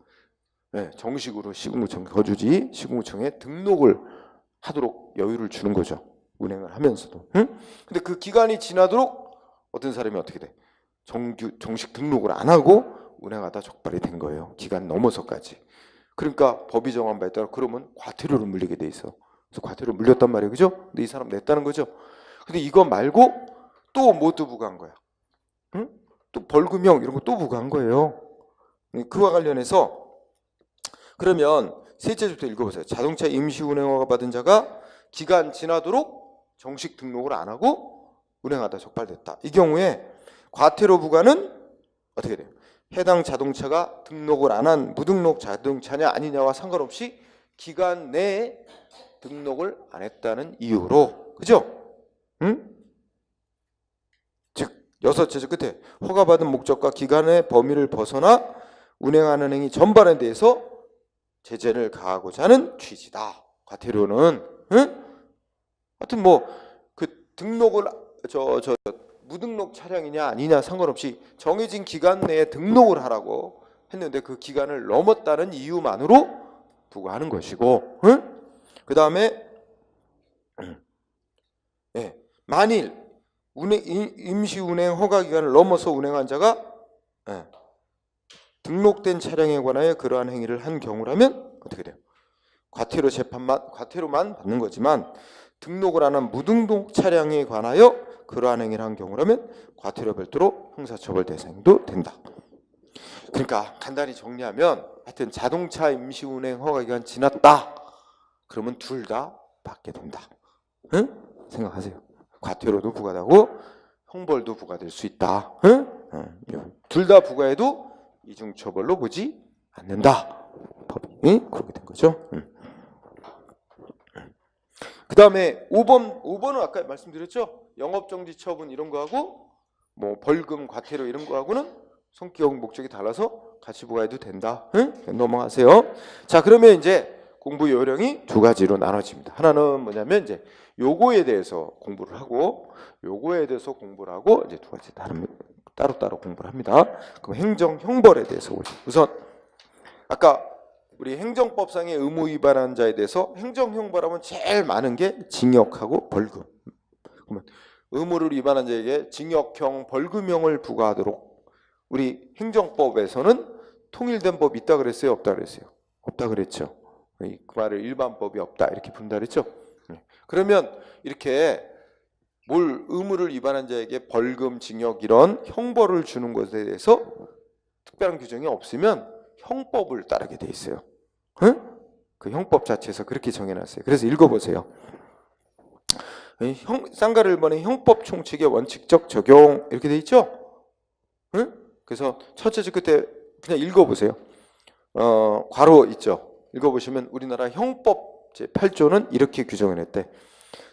네, 정식으로 시군구청 거주지 시군구청에 등록을 하도록 여유를 주는 거죠. 운행을 하면서도. 응? 근데 그 기간이 지나도록 어떤 사람이 어떻게 돼? 정식 등록을 안 하고 운행하다 적발이 된 거예요. 기간 넘어서까지. 그러니까 법이 정한 바에 따라 그러면 과태료를 물리게 돼 있어. 그래서 과태료 물렸단 말이에요. 그죠? 근데 이 사람 냈다는 거죠. 근데 이거 말고 또 뭐 또 부과한 거야? 응? 또 벌금형 이런 거 또 부과한 거예요. 그와 관련해서 그러면 셋째 주부터 읽어보세요. 자동차 임시 운행허가 받은 자가 기간 지나도록 정식 등록을 안 하고 운행하다 적발됐다. 이 경우에 과태료 부과는 어떻게 돼요? 해당 자동차가 등록을 안 한 무등록 자동차냐 아니냐와 상관없이 기간 내에 등록을 안 했다는 이유로, 그죠? 응? 즉 여섯째 주 끝에 허가받은 목적과 기간의 범위를 벗어나 운행하는 행위 전반에 대해서 제재를 가하고자 하는 취지다. 과태료는. 응? 하여튼 뭐 그 등록을 무등록 차량이냐 아니냐 상관없이 정해진 기간 내에 등록을 하라고 했는데 그 기간을 넘었다는 이유만으로 부과하는 것이고, 응? 그 다음에 만일 임시 운행 허가 기간을 넘어서 운행한 자가 등록된 차량에 관하여 그러한 행위를 한 경우라면 어떻게 돼요? 과태료만 받는 거지만 등록을 안 한 무등록 차량에 관하여 그러한 행위를 한 경우라면 과태료 별도로 형사처벌 대상도 된다. 그러니까 간단히 정리하면 하여튼 자동차 임시운행 허가기간 지났다. 그러면 둘 다 받게 된다. 응? 생각하세요. 과태료도 부과되고 형벌도 부과될 수 있다. 응? 둘 다 부과해도 이중처벌로 보지 않는다. 법이 그렇게 된 거죠. 그 다음에 5번은 아까 말씀드렸죠. 영업정지 처분 이런 거하고 뭐 벌금, 과태료 이런 거하고는 성격 목적이 달라서 같이 부과해도 된다. 응? 넘어가세요. 자, 그러면 이제 공부 요령이 두 가지로 나눠집니다. 하나는 뭐냐면 이제 요거에 대해서 공부를 하고 요거에 대해서 공부를 하고 이제 두 가지 따로따로 공부를 합니다. 그럼 행정 형벌에 대해서 우선 아까 우리 행정법상의 의무 위반한 자에 대해서 행정 형벌하면 제일 많은 게 징역하고 벌금. 그러면 의무를 위반한 자에게 징역형, 벌금형을 부과하도록 우리 행정법에서는 통일된 법이 있다 그랬어요, 없다 그랬어요? 없다 그랬죠. 그 말을 일반법이 없다 이렇게 분다 그랬죠. 그러면 이렇게 뭘 의무를 위반한 자에게 벌금, 징역 이런 형벌을 주는 것에 대해서 특별한 규정이 없으면 형법을 따르게 돼 있어요. 응? 그 형법 자체에서 그렇게 정해놨어요. 그래서 읽어보세요. 쌍가를 1번에 형법 총칙의 원칙적 적용 이렇게 돼 있죠. 응? 그래서 첫째 줄 끝에 그냥 읽어보세요. 괄호 있죠. 읽어보시면 우리나라 형법 제8조는 이렇게 규정을 했대.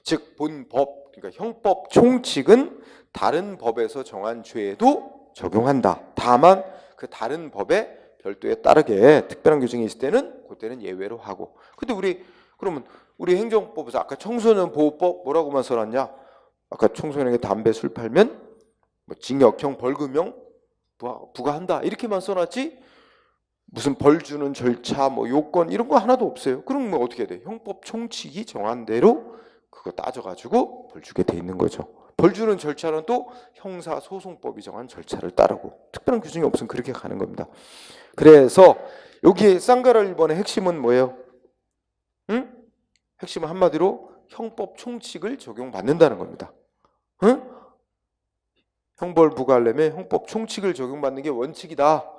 즉 본법, 그러니까 형법 총칙은 다른 법에서 정한 죄에도 적용한다. 다만 그 다른 법에 별도에 따르게 특별한 규정이 있을 때는 그때는 예외로 하고. 근데 그러면 우리 행정법에서 아까 청소년 보호법 뭐라고만 써놨냐? 아까 청소년에게 담배 술 팔면 뭐 징역형, 벌금형 부과한다 이렇게만 써놨지 무슨 벌 주는 절차, 뭐 요건 이런 거 하나도 없어요. 그럼 뭐 어떻게 돼? 형법 총칙이 정한 대로 그거 따져가지고 벌 주게 돼 있는 거죠. 벌 주는 절차는 또 형사소송법이 정한 절차를 따르고 특별한 규정이 없으면 그렇게 가는 겁니다. 그래서 여기 쌍가를 1번의 핵심은 뭐예요? 응? 핵심은 한마디로 형법 총칙을 적용받는다는 겁니다. 응? 형벌 부과하려면 형법 총칙을 적용받는 게 원칙이다.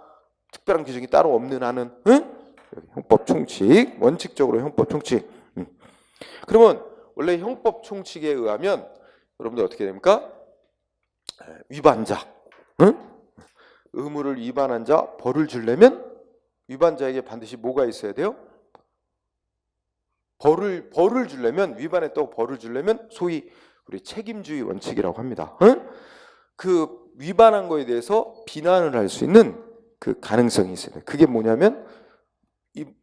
특별한 규정이 따로 없는 한은 응? 형법 총칙, 원칙적으로 형법 총칙. 그러면 원래 형법 총칙에 의하면 여러분들 어떻게 됩니까? 위반자, 응? 의무를 위반한 자 벌을 주려면 위반자에게 반드시 뭐가 있어야 돼요? 벌을 주려면, 위반했다고 벌을 주려면 소위 우리 책임주의 원칙이라고 합니다. 응? 그 위반한 거에 대해서 비난을 할 수 있는 그 가능성이 있어요. 그게 뭐냐면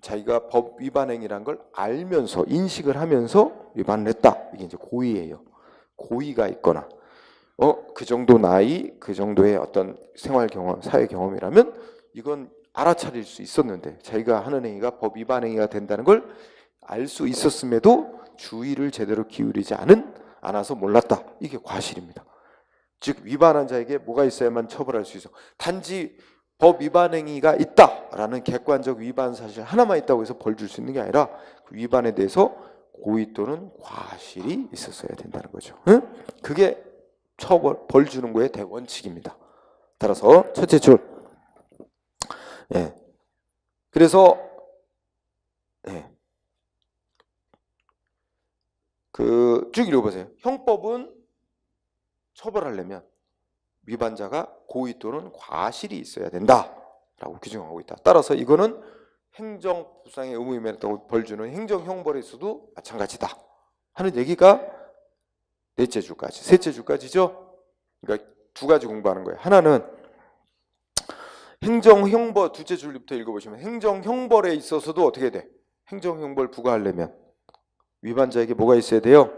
자기가 법 위반 행위란 걸 알면서, 인식을 하면서 위반을 했다. 이게 이제 고의예요. 고의가 있거나 그 정도 나이, 그 정도의 어떤 생활 경험, 사회 경험이라면 이건 알아차릴 수 있었는데, 자기가 하는 행위가 법 위반 행위가 된다는 걸 알 수 있었음에도 주의를 제대로 기울이지 않아서 몰랐다. 이게 과실입니다. 즉 위반한 자에게 뭐가 있어야만 처벌할 수 있어. 단지 법 위반 행위가 있다라는 객관적 위반 사실 하나만 있다고 해서 벌 줄 수 있는 게 아니라 그 위반에 대해서 고의 또는 과실이 있었어야 된다는 거죠. 응? 그게 벌 주는 거의 대원칙입니다. 따라서 첫째 줄. 예. 그래서 쭉 읽어보세요. 형법은 처벌하려면 위반자가 고의 또는 과실이 있어야 된다라고 규정하고 있다. 따라서 이거는 행정부상의 의무에 면했다고 벌 주는 행정형벌에서도 마찬가지다 하는 얘기가 넷째 줄까지, 셋째 줄까지죠. 그러니까 두 가지 공부하는 거예요. 하나는 행정형벌, 둘째 줄부터 읽어보시면 행정형벌에 있어서도 어떻게 돼? 행정형벌 부과하려면 위반자에게 뭐가 있어야 돼요?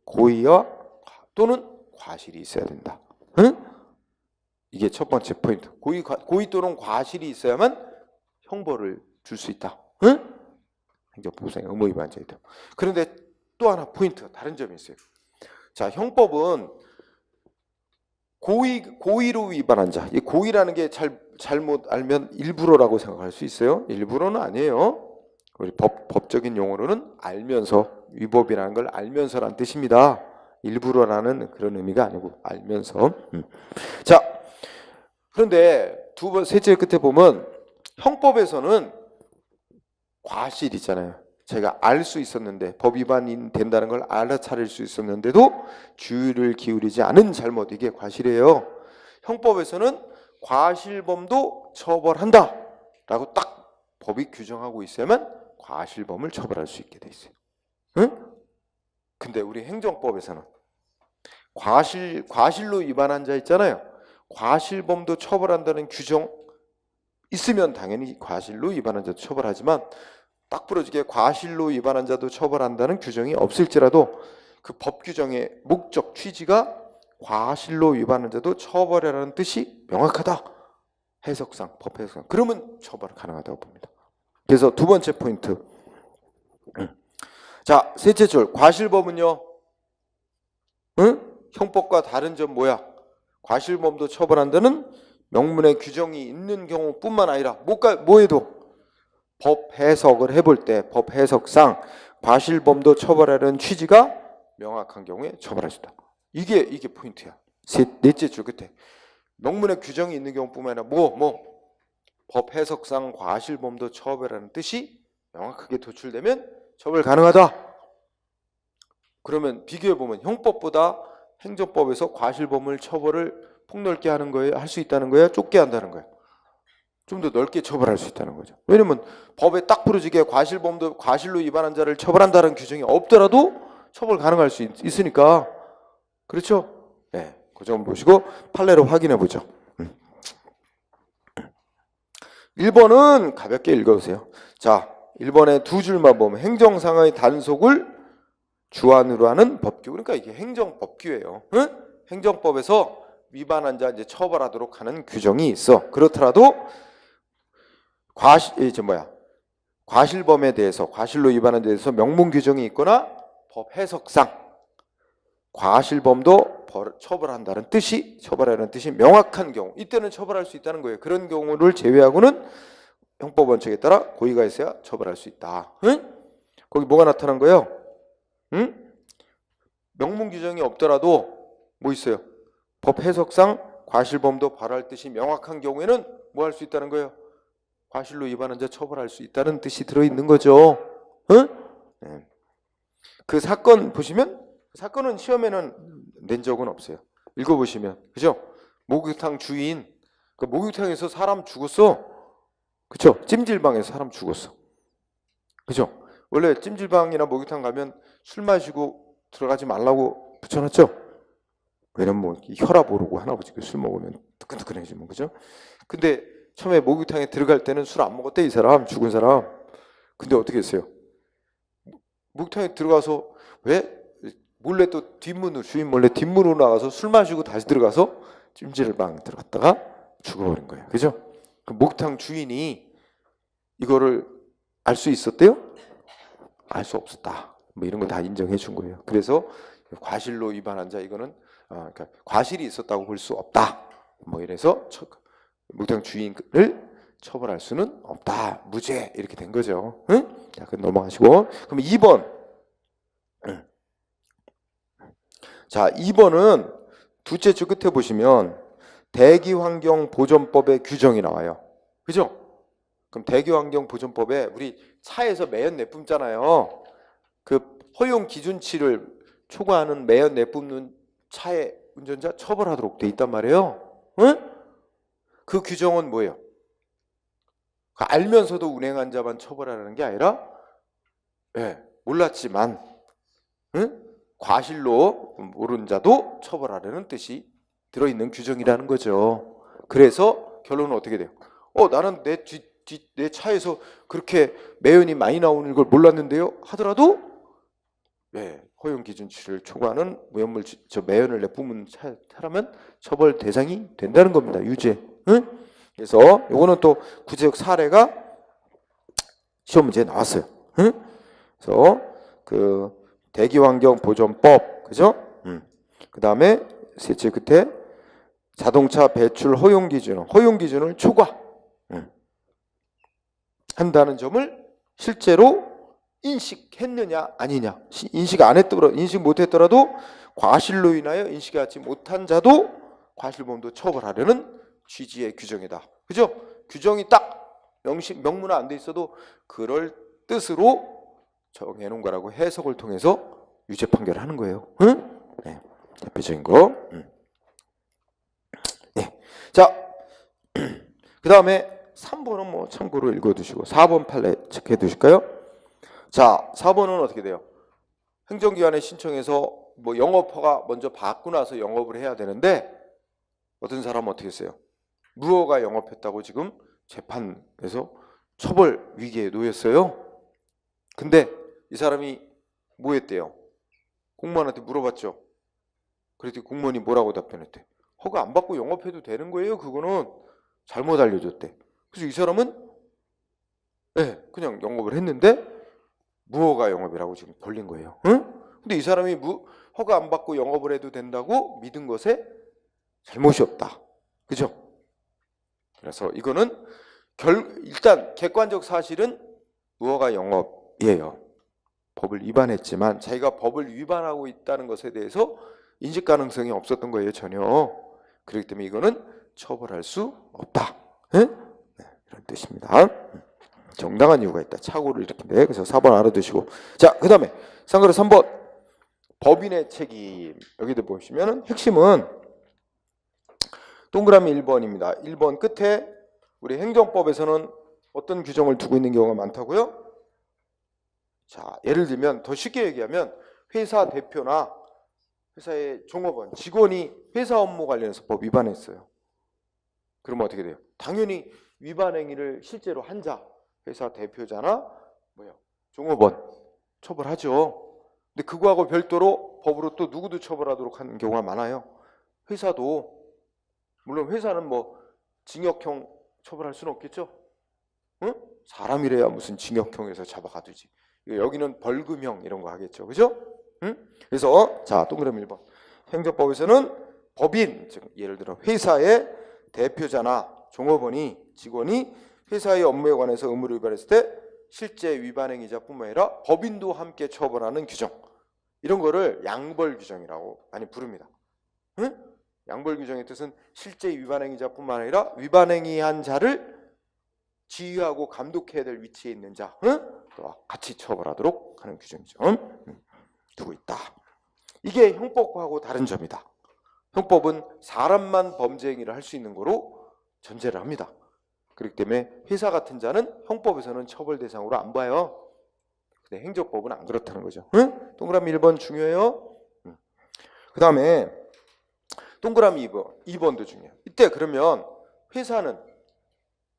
고의와 또는 과실이 있어야 된다. 응? 이게 첫 번째 포인트. 고의 또는 과실이 있어야만 형벌을 줄 수 있다. 응? 행정법상의 의무 위반자이다. 그런데 또 하나 포인트, 다른 점이 있어요. 자, 형법은 고의로 위반한 자, 이 고의라는 게 잘못 알면 일부러라고 생각할 수 있어요. 일부러는 아니에요. 우리 법적인 용어로는 알면서, 위법이라는 걸 알면서란 뜻입니다. 일부러라는 그런 의미가 아니고 알면서. 자, 그런데 셋째 끝에 보면 형법에서는 과실 있잖아요. 제가 알 수 있었는데, 법 위반이 된다는 걸 알아차릴 수 있었는데도 주의를 기울이지 않은 잘못, 이게 과실이에요. 형법에서는 과실범도 처벌한다 라고 딱 법이 규정하고 있어야만 과실범을 처벌할 수 있게 돼 있어요. 응? 근데 우리 행정법에서는 과실로 위반한 자 있잖아요. 과실범도 처벌한다는 규정 있으면 당연히 과실로 위반한 자도 처벌하지만, 딱 부러지게 과실로 위반한 자도 처벌한다는 규정이 없을지라도 그 법 규정의 목적, 취지가 과실로 위반한 자도 처벌하라는 뜻이 명확하다. 해석상, 법 해석상. 그러면 처벌 가능하다고 봅니다. 그래서 두 번째 포인트. 자, 셋째 줄. 과실범은요. 응? 형법과 다른 점 뭐야? 과실범도 처벌한다는 명문의 규정이 있는 경우뿐만 아니라 뭐해도 법 해석을 해볼 때 법 해석상 과실범도 처벌하려는 취지가 명확한 경우에 처벌할 수 있다. 이게 포인트야. 넷째 줄 끝에 명문의 규정이 있는 경우뿐만 아니라 법 해석상 과실범도 처벌하는 뜻이 명확하게 도출되면 처벌 가능하다. 그러면 비교해보면 형법보다 행정법에서 과실범을 처벌을 폭넓게 하는 거예요? 할 수 있다는 거예요? 좁게 한다는 거예요? 좀 더 넓게 처벌할 수 있다는 거죠. 왜냐면 법에 딱 부러지게 과실범도, 과실로 위반한 자를 처벌한다는 규정이 없더라도 처벌 가능할 수 있으니까. 그렇죠? 네, 그 점 보시고 판례로 확인해 보죠. 1번은 가볍게 읽어보세요. 자, 1번에 두 줄만 보면 행정상의 단속을 주안으로 하는 법규. 그러니까 이게 행정법규예요. 응? 행정법에서 위반한 자 이제 처벌하도록 하는 규정이 있어. 그렇더라도 과실범에 대해서, 과실로 위반한 데 대해서 명문 규정이 있거나 법 해석상 과실범도 처벌하라는 뜻이 명확한 경우, 이때는 처벌할 수 있다는 거예요. 그런 경우를 제외하고는 형법 원칙에 따라 고의가 있어야 처벌할 수 있다. 응? 거기 뭐가 나타난 거예요? 응? 명문 규정이 없더라도 뭐 있어요? 법 해석상 과실범도 발할 뜻이 명확한 경우에는 뭐 할 수 있다는 거예요? 과실로 위반한 자 처벌할 수 있다는 뜻이 들어있는 거죠. 응? 네. 그 사건 보시면, 사건은 시험에는 낸 적은 없어요. 읽어보시면, 그죠? 목욕탕 주인, 그 목욕탕에서 사람 죽었어. 그죠? 찜질방에서 사람 죽었어. 그죠? 원래 찜질방이나 목욕탕 가면 술 마시고 들어가지 말라고 붙여놨죠. 왜냐면 뭐 혈압 오르고 할아버지가 술 먹으면 뜨끈뜨끈해지면, 그죠? 근데 처음에 목욕탕에 들어갈 때는 술 안 먹었대, 이 사람, 죽은 사람. 근데 어떻게 했어요? 목욕탕에 들어가서 왜 몰래 또 뒷문으로, 주인 몰래 뒷문으로 나가서 술 마시고 다시 들어가서 찜질방 들어갔다가 죽어버린 거예요. 그죠? 그 목욕탕 주인이 이거를 알 수 있었대요? 알 수 없었다. 뭐 이런 거 다 인정해 준 거예요. 그래서 과실로 위반한 자, 이거는 그러니까 과실이 있었다고 볼 수 없다. 뭐 이래서 목욕탕 주인을 처벌할 수는 없다. 무죄, 이렇게 된 거죠. 응? 자, 그럼 넘어가시고. 그럼 2번. 자, 2번은 두째 줄 끝에 보시면 대기환경보존법의 규정이 나와요. 그죠? 그럼 대기환경보존법에 우리 차에서 매연 내뿜잖아요. 그 허용 기준치를 초과하는 매연 내뿜는 차의 운전자 처벌하도록 돼 있단 말이에요. 응? 그 규정은 뭐예요? 알면서도 운행한 자만 처벌하라는 게 아니라, 몰랐지만, 응? 과실로 모른 자도 처벌하라는 뜻이 들어있는 규정이라는 거죠. 그래서 결론은 어떻게 돼요? 나는 내 차에서 그렇게 매연이 많이 나오는 걸 몰랐는데요 하더라도, 허용 기준치를 초과하는 매연을 내뿜은 차라면 처벌 대상이 된다는 겁니다. 유죄. 응? 그래서 요거는 또 구체적 사례가 시험 문제에 나왔어요. 응? 그래서 그 대기환경보존법, 그죠? 그 다음에 셋째 끝에 자동차 배출 허용 기준을 초과 한다는 점을 실제로 인식했느냐 아니냐. 인식 못했더라도 과실로 인하여 인식하지 못한 자도 과실범도 처벌하려는 취지의 규정이다. 그죠? 규정이 딱 명문화 안 돼 있어도 그럴 뜻으로 정해놓은 거라고 해석을 통해서 유죄 판결하는 거예요. 응? 네, 대표적인 거. 네. 자, 그 다음에 3번은 뭐 참고로 읽어두시고 4번 판례 체크해 두실까요? 자, 4번은 어떻게 돼요? 행정기관에 신청해서 뭐 영업허가 먼저 받고 나서 영업을 해야 되는데, 어떤 사람은 어떻게 했어요? 무허가 영업했다고 지금 재판에서 처벌 위기에 놓였어요. 근데 이 사람이 뭐 했대요? 공무원한테 물어봤죠. 그랬더니 공무원이 뭐라고 답변했대? 허가 안 받고 영업해도 되는 거예요. 그거는 잘못 알려줬대. 그래서 이 사람은 그냥 영업을 했는데 무허가 영업이라고 지금 걸린 거예요. 응? 근데 이 사람이 허가 안 받고 영업을 해도 된다고 믿은 것에 잘못이 없다. 그죠? 그래서 이거는 일단 객관적 사실은 무허가 영업이에요. 법을 위반했지만 자기가 법을 위반하고 있다는 것에 대해서 인식 가능성이 없었던 거예요. 전혀. 그렇기 때문에 이거는 처벌할 수 없다. 이런 뜻입니다. 정당한 이유가 있다. 착오를 일으킨대. 그래서 4번 알아두시고. 자, 그 다음에 상가로 3번 법인의 책임. 여기도 보시면 핵심은 동그라미 1번입니다. 1번 끝에 우리 행정법에서는 어떤 규정을 두고 있는 경우가 많다고요? 자, 예를 들면 더 쉽게 얘기하면 회사 대표나 회사의 종업원, 직원이 회사 업무 관련해서 법 위반했어요. 그러면 어떻게 돼요? 당연히 위반 행위를 실제로 한 자, 회사 대표자나 종업원 처벌하죠. 근데 그거하고 별도로 법으로 또 누구도 처벌하도록 하는 경우가 많아요. 회사도, 물론 회사는 뭐 징역형 처벌할 수는 없겠죠. 응? 사람이래야 무슨 징역형에서 잡아가두지. 여기는 벌금형 이런 거 하겠죠. 그죠? 응? 그래서 자, 동그라미 1번. 행정법에서는 법인, 즉 예를 들어 회사의 대표자나 종업원이, 직원이 회사의 업무에 관해서 의무를 위반했을 때 실제 위반 행위자뿐만 아니라 법인도 함께 처벌하는 규정, 이런 거를 양벌 규정이라고 많이 부릅니다. 응? 양벌 규정의 뜻은 실제 위반 행위자뿐만 아니라 위반 행위한 자를 지휘하고 감독해야 될 위치에 있는 자, 같이 처벌하도록 하는 규정이죠. 두고 있다. 이게 형법하고 다른 점이다. 형법은 사람만 범죄 행위를 할 수 있는 거로 전제를 합니다. 그렇기 때문에 회사 같은 자는 형법에서는 처벌 대상으로 안 봐요. 근데 행정법은 안 그렇다는 거죠. 응? 동그라미 1번 중요해요. 그 다음에 동그라미 2번도 중요해요. 이때 그러면 회사는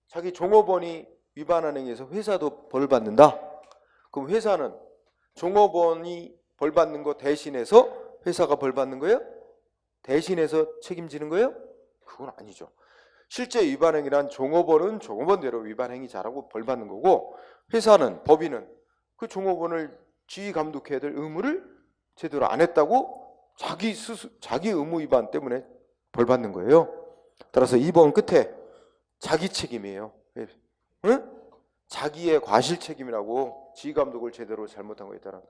자기 종업원이 위반한 행위에서 회사도 벌 받는다. 그럼 회사는 종업원이 벌 받는 거 대신해서 회사가 벌 받는 거예요? 대신해서 책임지는 거예요? 그건 아니죠. 실제 위반 행위란 종업원은 종업원대로 위반 행위 잘하고 벌 받는 거고, 회사는 법인은 그 종업원을 지휘 감독해야 될 의무를 제대로 안 했다고 자기 의무 위반 때문에 벌 받는 거예요. 따라서 2번 끝에 자기 책임이에요. 응? 자기의 과실 책임이라고, 지휘 감독을 제대로 잘못한 거에 따라.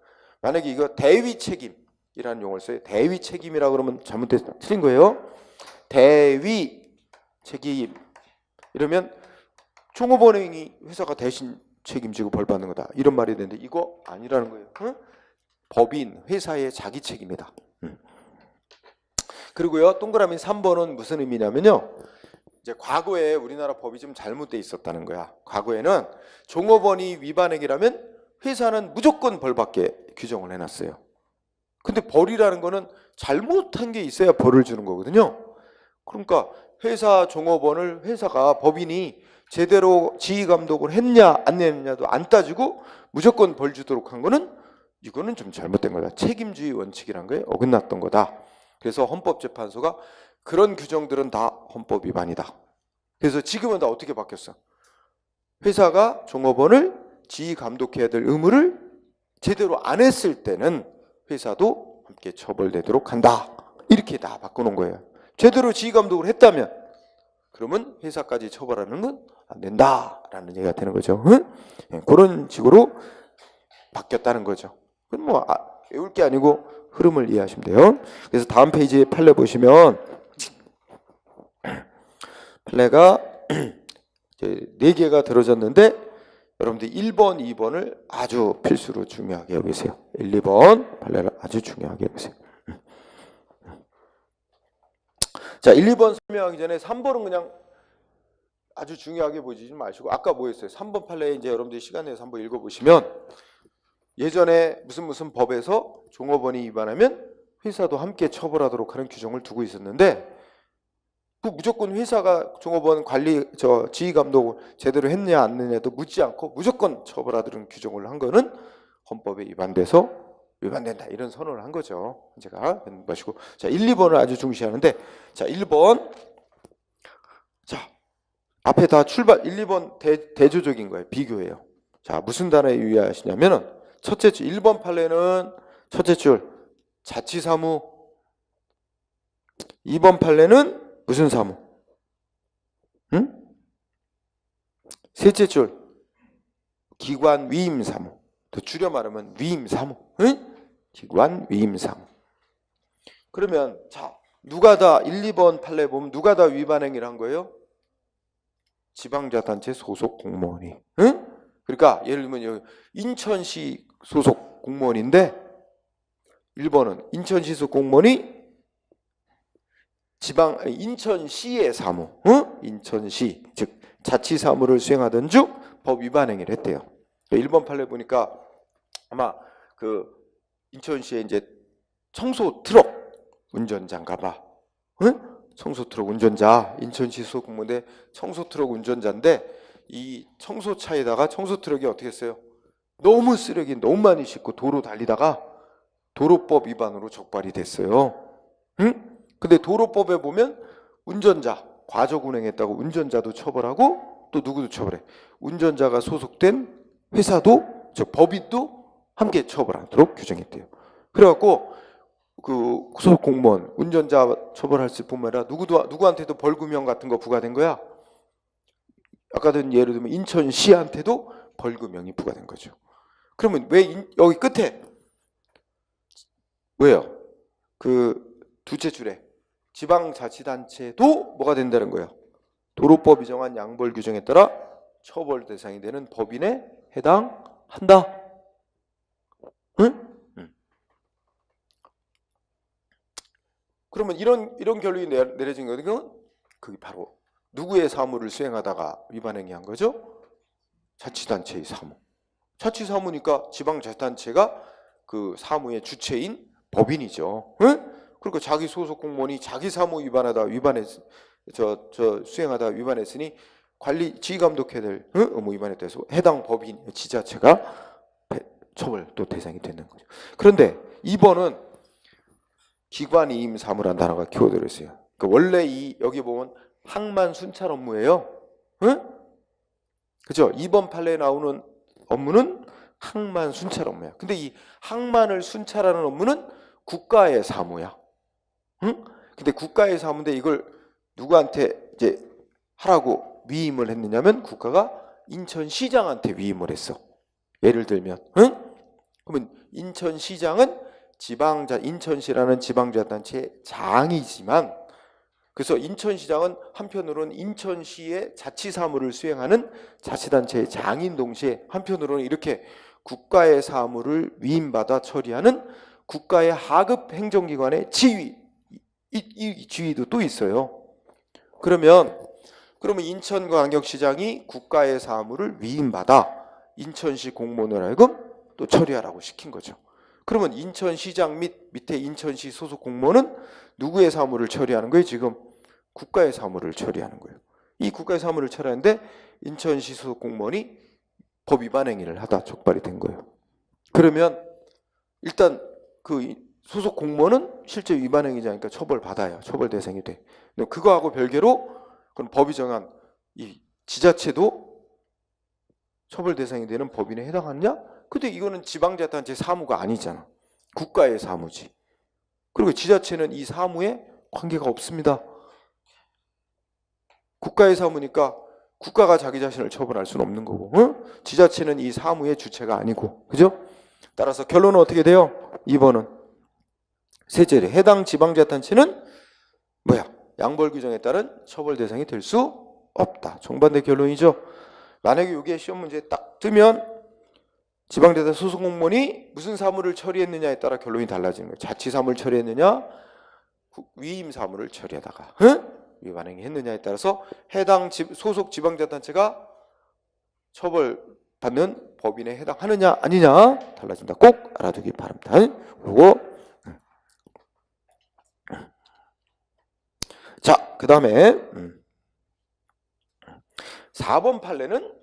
만약에 이거 대위 책임이라는 용어를 써요. 대위 책임이라고 그러면 틀린 거예요. 대위 책임 이러면 종업원 행위 회사가 대신 책임지고 벌 받는 거다, 이런 말이 되는데 이거 아니라는 거예요. 응? 법인 회사의 자기 책임이다. 그리고요, 동그라미 3번은 무슨 의미냐면요, 이제 과거에 우리나라 법이 좀 잘못돼 있었다는 거야. 과거에는 종업원이 위반 행위라면 회사는 무조건 벌받게 규정을 해놨어요. 근데 벌이라는 거는 잘못한 게 있어야 벌을 주는 거거든요. 그러니까 회사 종업원을 회사가, 법인이 제대로 지휘 감독을 했냐 안 했냐도 안 따지고 무조건 벌 주도록 한 거는, 이거는 좀 잘못된 거다. 책임주의 원칙이란 거에 어긋났던 거다. 그래서 헌법재판소가 그런 규정들은 다 헌법 위반이다. 그래서 지금은 다 어떻게 바뀌었어? 회사가 종업원을 지휘 감독해야 될 의무를 제대로 안 했을 때는 회사도 함께 처벌되도록 한다. 이렇게 다 바꿔놓은 거예요. 제대로 지휘 감독을 했다면 그러면 회사까지 처벌하는 건 안 된다라는 얘기가 되는 거죠. 응? 그런 식으로 바뀌었다는 거죠. 그건 뭐 외울 게 아니고 흐름을 이해하시면 돼요. 그래서 다음 페이지에 판례 보시면, 판례가 이제 4개가 들어졌는데 여러분들 1번, 2번을 아주 필수로 중요하게 여기세요. 1, 2번 판례를 아주 중요하게 여기세요. 자, 1, 2번 설명하기 전에 3번은 그냥 아주 중요하게 보지 마시고, 아까 뭐 했어요? 3번 판례에 이제 여러분들이 시간 내서 한번 읽어보시면, 예전에 무슨 법에서 종업원이 위반하면 회사도 함께 처벌하도록 하는 규정을 두고 있었는데, 그 무조건 회사가 종업원 지휘 감독을 제대로 했냐 안 했냐도 묻지 않고 무조건 처벌하도록 규정을 한 거는 헌법에 위반된다, 이런 선언을 한 거죠. 제가 보시고, 자, 1, 2번을 아주 중시하는데, 자, 1번, 자, 앞에 다 1, 2번 대조적인 거예요. 비교예요. 자, 무슨 단어에 유의하시냐면은, 첫째 줄, 1번 판례는 첫째 줄 자치사무, 2번 판례는 무슨 사무? 응? 셋째 줄 기관 위임 사무, 더 줄여 말하면 위임 사무. 응? 기관 위임 사무. 그러면 자, 누가 다 1, 2번 판례 보면 누가 다 위반 행위를 한 거예요? 지방자치단체 소속 공무원이. 응? 그러니까 예를 들면 여기 인천시 소속 공무원인데, 1번은 인천시 소속 공무원이 인천시의 사무, 인천시, 즉 자치사무를 수행하던 중 법 위반 행위를 했대요. 1번 판례 보니까 아마 그 인천시에 이제 청소 트럭 운전자인가 봐. 청소 트럭 운전자, 인천시 소속 공무원인데 청소 트럭 운전자인데, 이 청소차에다가 청소 트럭이 어떻게 했어요? 너무 쓰레기 너무 많이 싣고 도로 달리다가 도로법 위반으로 적발이 됐어요. 응? 근데 도로법에 보면 운전자, 과속 운행했다고 운전자도 처벌하고 또 누구도 처벌해? 운전자가 소속된 회사도, 즉 법인도 함께 처벌하도록 규정했대요. 그래갖고 그 소속 공무원, 운전자 처벌할 뿐만 아니라 누구한테도 벌금형 같은 거 부과된 거야. 아까 든 예를 들면 인천시한테도 벌금형이 부과된 거죠. 그러면 왜 여기 끝에 왜요? 그 두째 줄에 지방자치단체도 뭐가 된다는 거예요? 도로법이 정한 양벌 규정에 따라 처벌 대상이 되는 법인에 해당한다. 응? 그러면 이런 결론이 내려진 거는 그게 바로 누구의 사무를 수행하다가 위반 행위한 거죠? 자치단체의 사무. 자치사무니까 지방자치단체가 그 사무의 주체인 법인이죠. 응? 그리고 자기 소속 공무원이 자기 사무 수행하다 위반했으니 관리 지휘감독해야 될 의무 위반에 대해서 해당 법인 지자체가 처벌 또 대상이 되는 거죠. 그런데 2번은 기관이임 사무란 단어가 키워드로 있어요. 그러니까 원래 여기 보면 항만 순찰 업무예요. 응? 그죠? 2번 판례에 나오는 업무는 항만 순찰 업무야. 근데 이 항만을 순찰하는 업무는 국가의 사무야. 응? 근데 국가의 사무인데 이걸 누구한테 이제 하라고 위임을 했느냐면 국가가 인천시장한테 위임을 했어. 예를 들면, 응? 그러면 인천시장은 인천시라는 지방자치단체의 장이지만, 그래서 인천시장은 한편으로는 인천시의 자치사무를 수행하는 자치단체의 장인 동시에 한편으로는 이렇게 국가의 사무를 위임받아 처리하는 국가의 하급 행정기관의 지휘, 이 지휘도 또 있어요. 그러면 인천광역시장이 국가의 사무를 위임받아 인천시 공무원을 하여금 또 처리하라고 시킨 거죠. 그러면 인천시장 밑에 인천시 소속 공무원은 누구의 사무를 처리하는 거예요? 지금 국가의 사무를 처리하는 거예요. 이 국가의 사무를 처리하는데 인천시 소속 공무원이 법 위반 행위를 하다 적발이 된 거예요. 그러면 일단 그 소속 공무원은 실제 위반 행위자니까 처벌받아요. 처벌 대상이 돼. 근데 그거하고 별개로 그럼 법이 정한 이 지자체도 처벌 대상이 되는 법인에 해당하느냐? 근데 이거는 지방자치단체 사무가 아니잖아. 국가의 사무지. 그리고 지자체는 이 사무에 관계가 없습니다. 국가의 사무니까 국가가 자기 자신을 처벌할 수는 없는 거고, 응? 지자체는 이 사무의 주체가 아니고, 그죠? 따라서 결론은 어떻게 돼요? 2번은 셋째로 해당 지방자치단체는 양벌 규정에 따른 처벌 대상이 될 수 없다. 정반대 결론이죠. 만약에 이게 시험 문제에 딱 뜨면 지방자치단체 소속 공무원이 무슨 사무를 처리했느냐에 따라 결론이 달라지는 거예요. 자치사무를 처리했느냐, 위임 사무를 처리하다가 위반 행위 했느냐에 따라서 해당 소속 지방자치단체가 처벌받는 법인에 해당하느냐 아니냐 달라진다. 꼭 알아두기 바랍니다. 그리고 자, 그 다음에 4번 판례는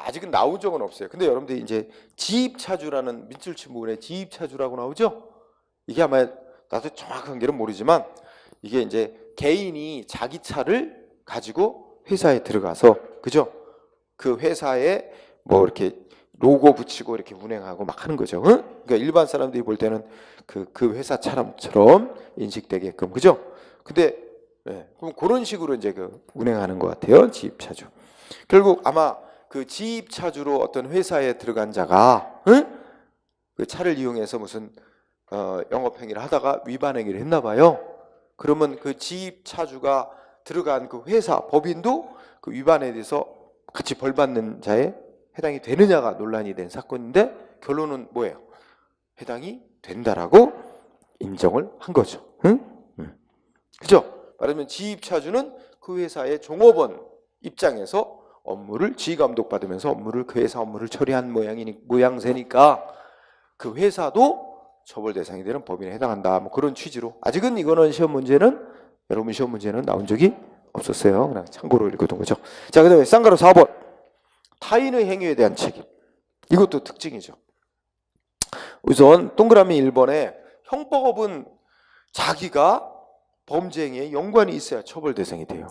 아직은 나온 적은 없어요. 근데 여러분들이 이제 지입차주라는 민술친부분에 지입차주라고 나오죠? 이게 아마 나도 정확한 게는 모르지만 이게 이제 개인이 자기 차를 가지고 회사에 들어가서, 그죠? 그 회사에 뭐 이렇게 로고 붙이고 이렇게 운행하고 막 하는 거죠. 응? 그러니까 일반 사람들이 볼 때는 그 회사 차량처럼 인식되게끔, 그죠? 근데 그럼 그런 식으로 이제 운행하는 것 같아요. 지입차주. 결국 아마 그 지입차주로 어떤 회사에 들어간 자가 그 차를 이용해서 무슨 영업행위를 하다가 위반 행위를 했나 봐요. 그러면 그 지입차주가 들어간 그 회사 법인도 그 위반에 대해서 같이 벌받는 자에 해당이 되느냐가 논란이 된 사건인데 결론은 뭐예요? 해당이 된다라고 인정을 한 거죠. 그죠? 말하자면 지입차주는 그 회사의 종업원 입장에서 업무를 지휘감독 받으면서 그 회사 업무를 처리한 모양새니까 그 회사도 처벌 대상이 되는 법인에 해당한다. 뭐 그런 취지로. 아직은 이거는 여러분 시험 문제는 나온 적이 없었어요. 그냥 참고로 읽어둔 거죠. 자, 그다음에 쌍가루 4번. 타인의 행위에 대한 책임. 이것도 특징이죠. 우선 동그라미 1번에 형법은 자기가 범죄 행위에 연관이 있어야 처벌 대상이 돼요.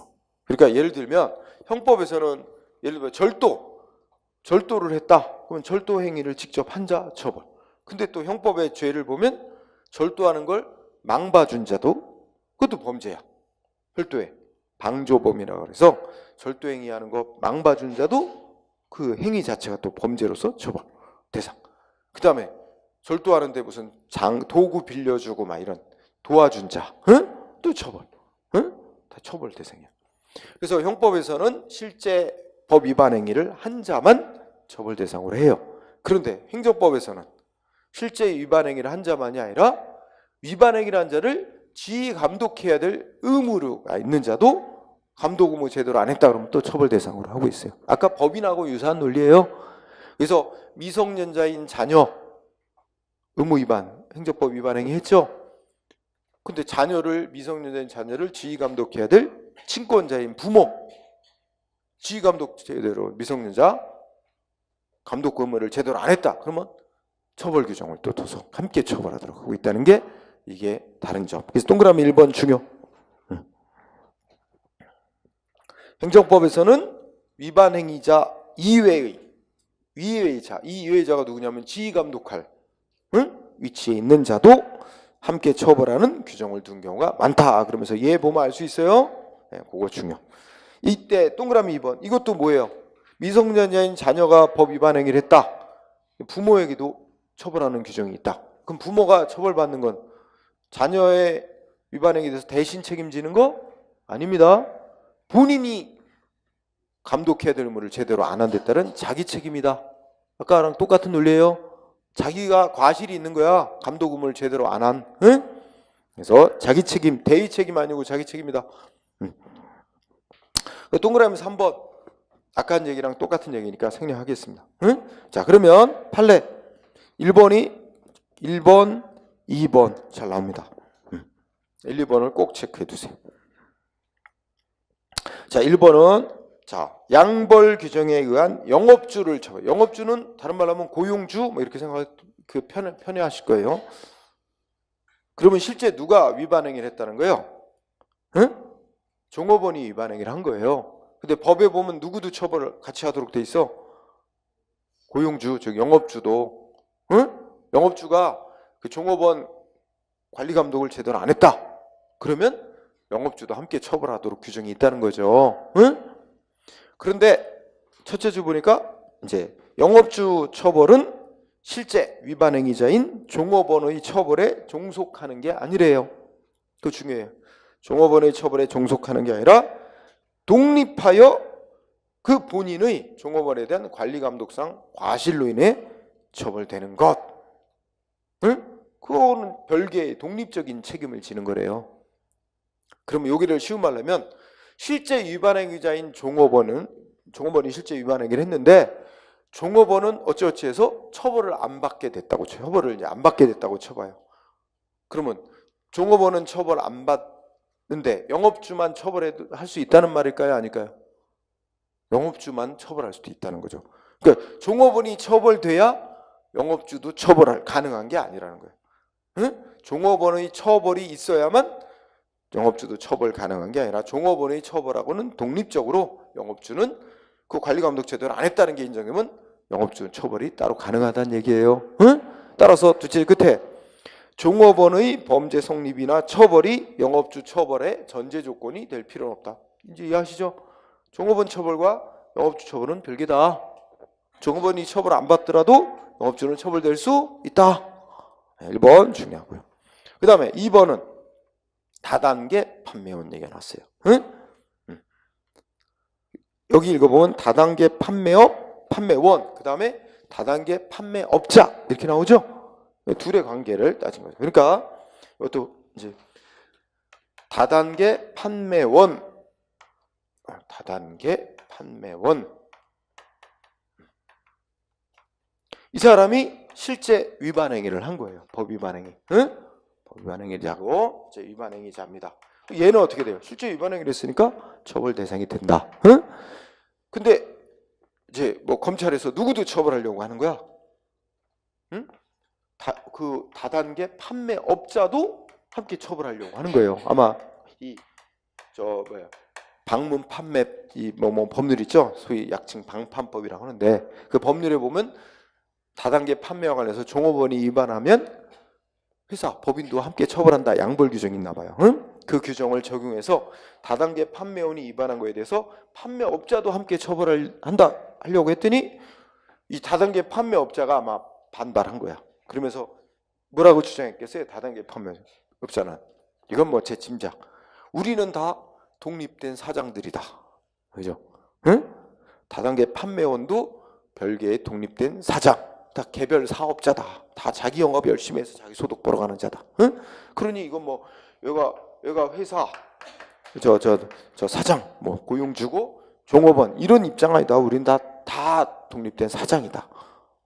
그러니까 예를 들면 형법에서는 예를 들면 절도를 했다. 그러면 절도 행위를 직접 한 자 처벌. 근데 또 형법의 죄를 보면 절도하는 걸 망봐준 자도 그것도 범죄야. 별도의 방조범이라고 해서 절도 행위하는 거 망봐준 자도 그 행위 자체가 또 범죄로서 처벌 대상. 그 다음에 절도하는데 무슨 도구 빌려주고 막 이런 도와준 자, 또 처벌, 다 처벌 대상이야. 그래서 형법에서는 실제 법 위반 행위를 한 자만 처벌 대상으로 해요. 그런데 행정법에서는 실제 위반 행위를 한 자만이 아니라 위반 행위를 한 자를 지휘 감독해야 될 의무가 있는 자도 감독 의무 제대로 안 했다 그러면 또 처벌 대상으로 하고 있어요. 아까 법인하고 유사한 논리예요. 그래서 미성년자인 자녀 의무 위반, 행정법 위반 행위했죠. 근데 미성년자인 자녀를 지휘 감독해야 될 친권자인 부모, 지휘 감독 제대로 미성년자 감독 의무를 제대로 안 했다. 그러면 처벌 규정을 또 둬서 함께 처벌하도록 하고 있다는 게 이게 다른 점. 그래서 동그라미 1번 중요. 행정법에서는 위반 행위자 이외의 자, 이 이외의자가 누구냐면 지휘 감독할 위치에 있는 자도 함께 처벌하는 규정을 둔 경우가 많다. 그러면서 얘 보면 알 수 있어요. 네, 그거 중요. 이때 동그라미 2번. 이것도 뭐예요? 미성년자인 자녀가 법 위반 행위를 했다. 부모에게도 처벌하는 규정이 있다. 그럼 부모가 처벌받는 건 자녀의 위반 행위에 대해서 대신 책임지는 거 아닙니다. 본인이 감독해야 될 의무를 제대로 안 한 데 따른 자기 책임이다. 아까랑 똑같은 논리예요. 자기가 과실이 있는 거야. 감독 의무를 제대로 안 한. 응? 그래서 자기 책임, 대의 책임 아니고 자기 책임이다. 동그라미 3번. 아까 한 얘기랑 똑같은 얘기니까 생략하겠습니다. 응? 자, 그러면 판례 1번, 2번 잘 나옵니다. 1, 2번을 꼭 체크해 두세요. 자, 1번은 양벌 규정에 의한 영업주를 처벌. 영업주는 다른 말로 하면 고용주 뭐 이렇게 편애하실 거예요. 그러면 실제 누가 위반 행위를 했다는 거예요? 응? 종업원이 위반 행위를 한 거예요. 근데 법에 보면 누구도 처벌을 같이 하도록 돼 있어. 고용주, 즉 영업주도. 응? 영업주가 그 종업원 관리 감독을 제대로 안 했다. 그러면 영업주도 함께 처벌하도록 규정이 있다는 거죠. 응? 그런데 첫째 주 보니까 이제 영업주 처벌은 실제 위반 행위자인 종업원의 처벌에 종속하는 게 아니래요. 그거 중요해요. 종업원의 처벌에 종속하는 게 아니라 독립하여 그 본인의 종업원에 대한 관리 감독상 과실로 인해 처벌되는 것. 응? 그거는 별개의 독립적인 책임을 지는 거래요. 그러면 여기를 쉬운 말로 하면 실제 위반 행위자인 종업원이 실제 위반 행위를 했는데 종업원은 어찌어찌해서 처벌을 안 받게 됐다고 처벌을 이제 안 받게 됐다고 쳐봐요. 그러면 종업원은 처벌 안 받는데 영업주만 처벌할 수 있다는 말일까요? 아닐까요? 영업주만 처벌할 수도 있다는 거죠. 그러니까 종업원이 처벌돼야 영업주도 가능한 게 아니라는 거예요. 응? 종업원의 처벌이 있어야만 영업주도 처벌 가능한 게 아니라 종업원의 처벌하고는 독립적으로 영업주는 그 관리감독 제대로 안 했다는 게 인정되면 영업주 처벌이 따로 가능하다는 얘기예요. 응? 따라서 둘째 끝에 종업원의 범죄 성립이나 처벌이 영업주 처벌의 전제 조건이 될 필요는 없다. 이제 이해하시죠? 종업원 처벌과 영업주 처벌은 별개다. 종업원이 처벌 안 받더라도 영업주는 처벌될 수 있다. 1번 중요하고요. 그 다음에 2번은 다단계 판매원 얘기가 나왔어요. 응? 여기 읽어보면 다단계 판매원, 그 다음에 다단계 판매업자 이렇게 나오죠. 둘의 관계를 따진 거죠. 그러니까 이것도 이제 다단계 판매원 이 사람이 실제 위반 행위를 한 거예요. 법 위반 행위. 응? 법 위반 행위자고 이제 위반 행위자입니다. 얘는 어떻게 돼요? 실제 위반 행위를 했으니까 처벌 대상이 된다. 응? 근데 이제 뭐 검찰에서 누구도 처벌하려고 하는 거야. 응? 그 다단계 판매업자도 함께 처벌하려고 하는 거예요. 아마 방문 판매 뭐 법률 있죠. 소위 약칭 방판법이라고 하는데 그 법률에 보면 다단계 판매와 관련해서 종업원이 위반하면 회사, 법인도 함께 처벌한다. 양벌 규정이 있나 봐요. 응? 그 규정을 적용해서 다단계 판매원이 위반한 거에 대해서 판매업자도 함께 하려고 했더니 이 다단계 판매업자가 아마 반발한 거야. 그러면서 뭐라고 주장했겠어요? 다단계 판매업자는 이건 뭐 제 짐작. 우리는 다 독립된 사장들이다. 그죠? 응? 다단계 판매원도 별개의 독립된 사장. 다 개별 사업자다. 다 자기 영업 열심히 해서 자기 소득 벌어가는 자다. 응? 그러니 이건 뭐 얘가 회사 저 사장 뭐 고용주고 종업원 이런 입장 아니다. 우린 다 독립된 사장이다.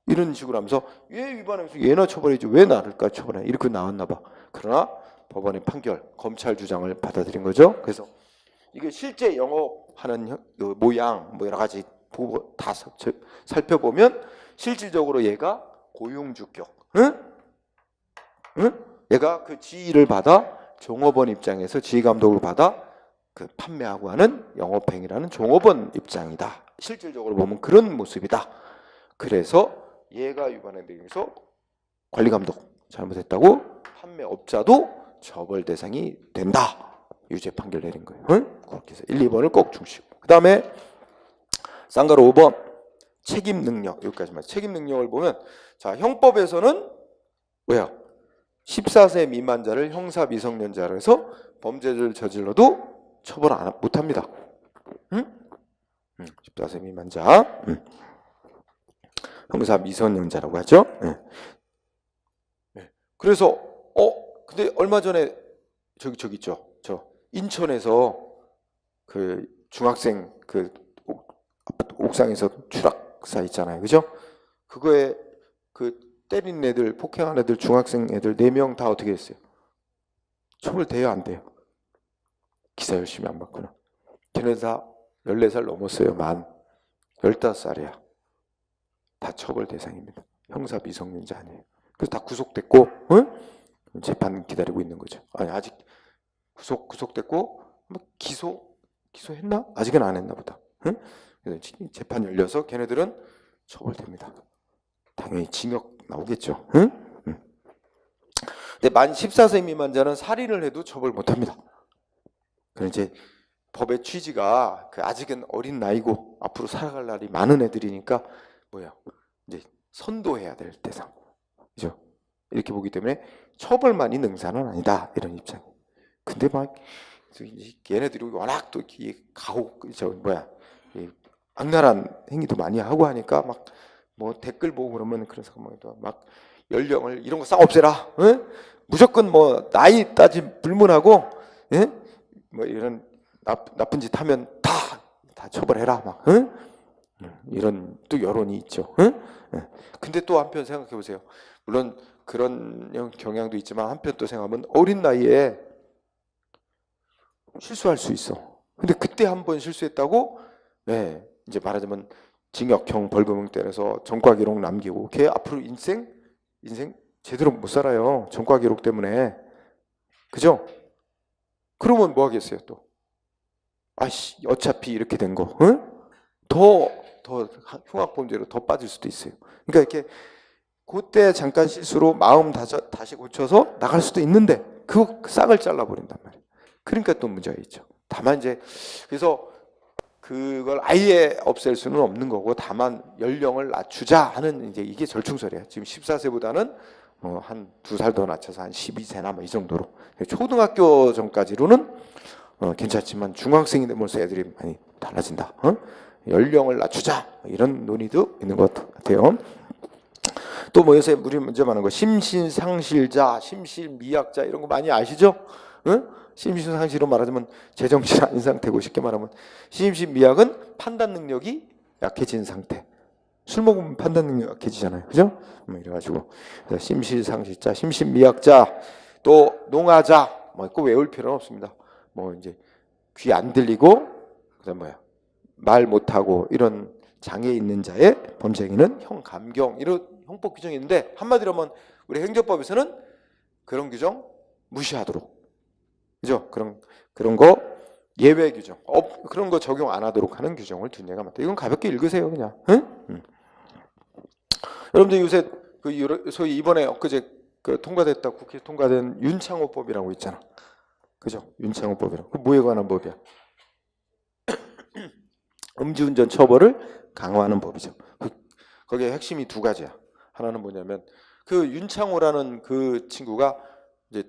이런 식으로 하면서 얘 위반하면서 얘나 처벌해야지 왜 나를까지 처벌해 이렇게 나왔나 봐. 그러나 법원의 판결, 검찰 주장을 받아들인 거죠. 그래서 이게 실제 영업하는 모양 뭐 여러 가지 보고 다 살펴보면 실질적으로 얘가 고용주격, 응? 응? 얘가 그 지휘를 받아 종업원 입장에서 지휘 감독을 받아 그 판매하고 하는 영업행위라는 종업원 입장이다. 실질적으로 보면 그런 모습이다. 그래서 얘가 위반에 대해서 관리 감독 잘못했다고 판매업자도 처벌 대상이 된다. 유죄 판결 내린 거예요. 응? 그렇게 해서 1, 2번을 꼭 중시고. 그 다음에 쌍가로 5번 책임 능력 여기까지만. 책임 능력을 보면 자 형법에서는 왜요? 14세 미만자를 형사 미성년자로 해서 범죄를 저질러도 처벌 못합니다. 응? 14세 미만자 형사 미성년자라고 하죠. 네. 그래서 근데 얼마 전에 저기 있죠. 저 인천에서 그 중학생 그 옥상에서 추락사 있잖아요. 그죠? 그거에 그 때린 애들, 폭행한 애들, 중학생 애들 4명 다 어떻게 했어요? 처벌돼요, 안 돼요? 기사 열심히 안 봤구나. 걔네 다 14살 넘었어요. 만 15살이야. 다 처벌 대상입니다. 형사 미성년자 아니에요. 그래서 다 구속됐고, 응? 재판 기다리고 있는 거죠. 아니 아직 구속됐고 기소했나? 아직은 안 했나 보다. 응? 재판 열려서 걔네들은 처벌됩니다. 당연히 징역 나오겠죠. 응? 근데 만 14세 미만자는 살인을 해도 처벌 못합니다. 그럼 이제 법의 취지가 그 아직은 어린 나이고 앞으로 살아갈 날이 많은 애들이니까 이제 선도해야 될 대상, 그죠? 이렇게 보기 때문에 처벌만이 능사는 아니다 이런 입장. 근데 막 얘네들이 워낙 또 가혹 악랄한 행위도 많이 하고 하니까 막 뭐 댓글 보고 그러면 그런 상황에도 막 연령을 이런 거 싹 없애라, 응? 무조건 뭐 나이 따지 불문하고, 응? 뭐 이런 나쁜 짓 하면 다 처벌해라 막, 응? 이런 또 여론이 있죠. 응? 근데 또 한편 생각해 보세요. 물론 그런 경향도 있지만 한편 또 생각하면 어린 나이에 실수할 수 있어. 근데 그때 한번 실수했다고, 네, 이제 말하자면 징역형 벌금형 때려서 전과 기록 남기고 걔 앞으로 인생 제대로 못 살아요. 전과 기록 때문에. 그죠? 그러면 뭐 하겠어요 또? 아씨 어차피 이렇게 된 거, 응? 더 흉악범죄로 더 빠질 수도 있어요. 그러니까 이렇게 그때 잠깐 실수로 마음 다시 고쳐서 나갈 수도 있는데 그 싹을 잘라버린단 말이에요. 그러니까 또 문제가 있죠. 다만 이제 그래서 그걸 아예 없앨 수는 없는 거고 다만 연령을 낮추자 하는 이제 이게 절충설이에요. 지금 14세보다는 한 2살 더 낮춰서 한 12세나 뭐 이 정도로. 초등학교 전까지로는 괜찮지만 중학생이 되면서 애들이 많이 달라진다. 연령을 낮추자 이런 논의도 있는 것 같아요. 또 뭐 요새 우리 문제 많은 거 심신상실자, 심신미약자 이런 거 많이 아시죠? 응? 심신상실로 말하자면 제정신 아닌 상태고 쉽게 말하면 심신미약은 판단 능력이 약해진 상태. 술 먹으면 판단 능력 약해지잖아요, 그죠? 이래가지고 심신상실자, 심신미약자, 또 농아자 뭐 꼭 외울 필요는 없습니다. 뭐 이제 귀 안 들리고 그다음 말 못하고 이런 장애 있는 자의 범죄 행위는 형감경 이런 형법 규정이 있는데 한마디로 하면 우리 행정법에서는 그런 규정 무시하도록, 그죠? 그런 거 예외 규정, 그런 거 적용 안 하도록 하는 규정을 둔 예가 많다. 이건 가볍게 읽으세요, 그냥. 응? 여러분들 요새 소위 이번에 엊그제 통과됐다 국회 통과된 윤창호법이라고 있잖아, 그죠? 윤창호법이라고. 그 뭐에 관한 법이야? 음주운전 처벌을 강화하는 법이죠. 거기에 핵심이 2가지야. 하나는 뭐냐면 그 윤창호라는 그 친구가 이제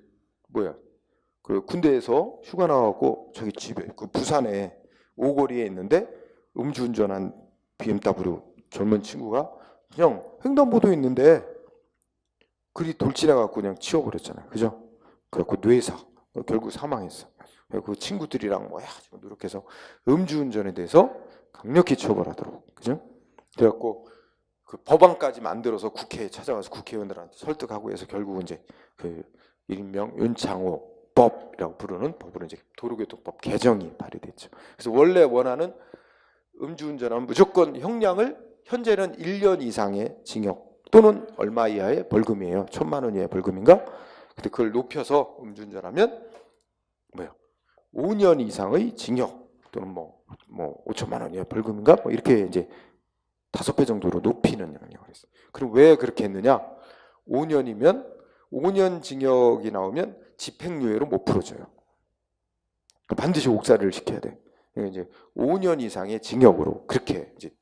그 군대에서 휴가 나가고 저기 집에 그 부산에 오거리에 있는데 음주운전한 BMW 젊은 친구가 그냥 횡단보도에 있는데 그리 돌진해갖고 그냥 치워버렸잖아요, 그죠? 그래갖고 뇌사 결국 사망했어. 그 친구들이랑 노력해서 음주운전에 대해서 강력히 처벌하도록, 그죠? 그래갖고 그 법안까지 만들어서 국회에 찾아가서 국회의원들한테 설득하고 해서 결국은 이제 그 일명 윤창호법이라고 부르는 법으로 이제 도로교통법 개정이 발의됐죠. 그래서 원래 원하는 음주운전하면 무조건 형량을 현재는 1년 이상의 징역 또는 얼마 이하의 벌금이에요. 1,000만 원 이하의 벌금인가? 근데 그걸 높여서 음주운전하면 뭐요? 5년 이상의 징역 또는 뭐 5천만 원 이하의 벌금인가? 뭐 이렇게 이제 5배 정도로 높이는 영역을 했어요. 그럼 왜 그렇게 했느냐? 5년이면 5년 징역이 나오면 집행유예로 못 풀어줘요. 반드시 옥살이를 시켜야 돼. 그러니까 이제 5년 이상의 징역으로 그렇게 이제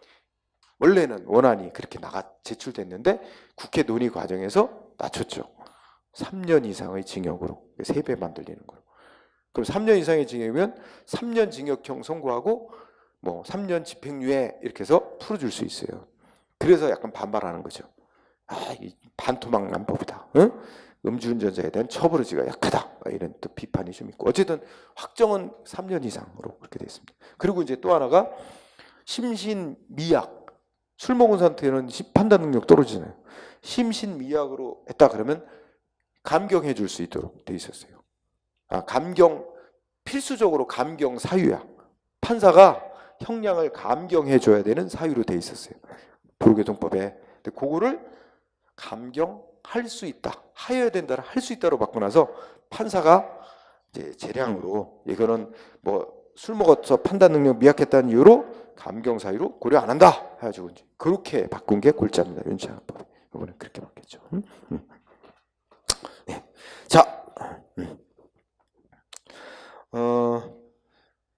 원래는 원안이 그렇게 제출됐는데 국회 논의 과정에서 낮췄죠. 3년 이상의 징역으로 3배 만들리는 거예요. 그럼 3년 이상의 징역이면 3년 징역형 선고하고 뭐 3년 집행유예 이렇게 해서 풀어줄 수 있어요. 그래서 약간 반발하는 거죠. 이 반토막난 법이다. 응? 음주운전자에 대한 처벌의지가 약하다. 이런 또 비판이 좀 있고 어쨌든 확정은 3년 이상으로 그렇게 돼 있습니다. 그리고 이제 또 하나가 심신미약. 술 먹은 상태는 판단 능력 떨어지잖아요. 심신미약으로 했다 그러면 감경해 줄 수 있도록 돼 있었어요. 필수적으로 감경 사유야. 판사가 형량을 감경해 줘야 되는 사유로 돼 있었어요. 도로교통법에. 근데 그거를 감경할 수 있다. 하여야 된다를 할 수 있다로 바꿔놔서 판사가 이제 재량으로 이거는 뭐 술 먹어서 판단 능력 미약했다는 이유로 감경 사유로 고려 안 한다 해가지고 이제 그렇게 바꾼 게 골자입니다. 윤창호법. 이거는 그렇게 바뀌었죠. 네. 자,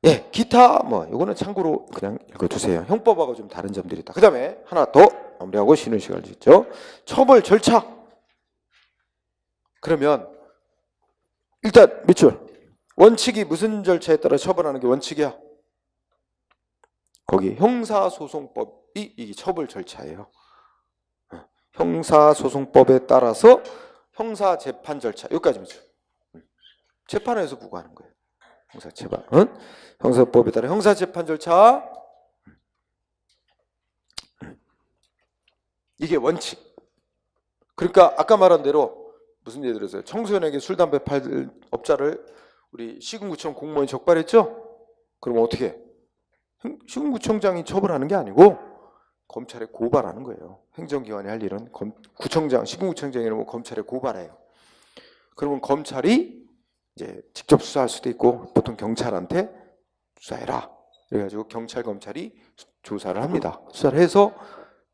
예, 기타 뭐 이거는 참고로 그냥 읽어주세요. 형법하고 좀 다른 점들이 있다. 그 다음에 하나 더 마무리하고 쉬는 시간을 주죠. 처벌 절차. 그러면 일단 밑줄. 원칙이 무슨 절차에 따라 처벌하는 게 원칙이야? 거기 형사소송법이 이 처벌 절차예요. 형사소송법에 따라서 형사재판 절차. 여기까지 밑줄. 재판에서 부과하는 거예요. 형사재판. 형사법에 따라 형사재판 절차. 이게 원칙. 그러니까 아까 말한 대로 무슨 예를 들어서요. 청소년에게 술, 담배 팔 업자를 우리 시군구청 공무원이 적발했죠? 그럼 어떻게 해? 시군구청장이 처벌하는 게 아니고 검찰에 고발하는 거예요. 행정기관이 할 일은 구청장, 시군구청장이라면 검찰에 고발해요. 그러면 검찰이 이제 직접 수사할 수도 있고 보통 경찰한테 수사해라. 그래가지고 경찰 검찰이 조사를 합니다. 수사를 해서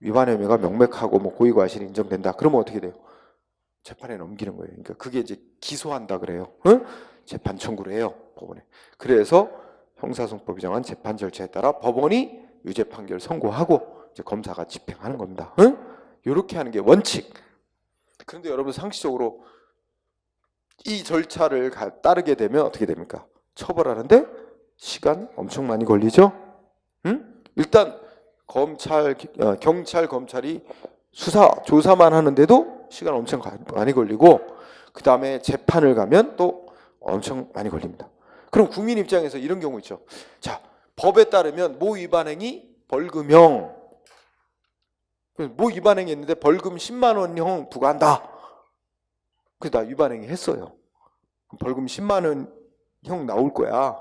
위반 혐의가 명백하고 뭐 고의과실이 인정된다. 그러면 어떻게 돼요? 재판에 넘기는 거예요. 그러니까 그게 이제 기소한다 그래요. 재판 청구를 해요. 법원에. 그래서 형사소송법이 정한 재판 절차에 따라 법원이 유죄 판결 선고하고 이제 검사가 집행하는 겁니다. 이렇게 하는 게 원칙. 그런데 여러분 상식적으로 이 절차를 따르게 되면 어떻게 됩니까? 처벌하는데 시간 엄청 많이 걸리죠? 일단 경찰, 검찰이 조사만 하는데도 시간 엄청 많이 걸리고 그 다음에 재판을 가면 또 엄청 많이 걸립니다. 그럼 국민 입장에서 이런 경우 있죠. 자, 법에 따르면 모 위반행위 벌금형. 모 위반행위 했는데 벌금 10만 원형 부과한다. 그래서 나 위반행위 했어요. 벌금 10만 원형 나올 거야.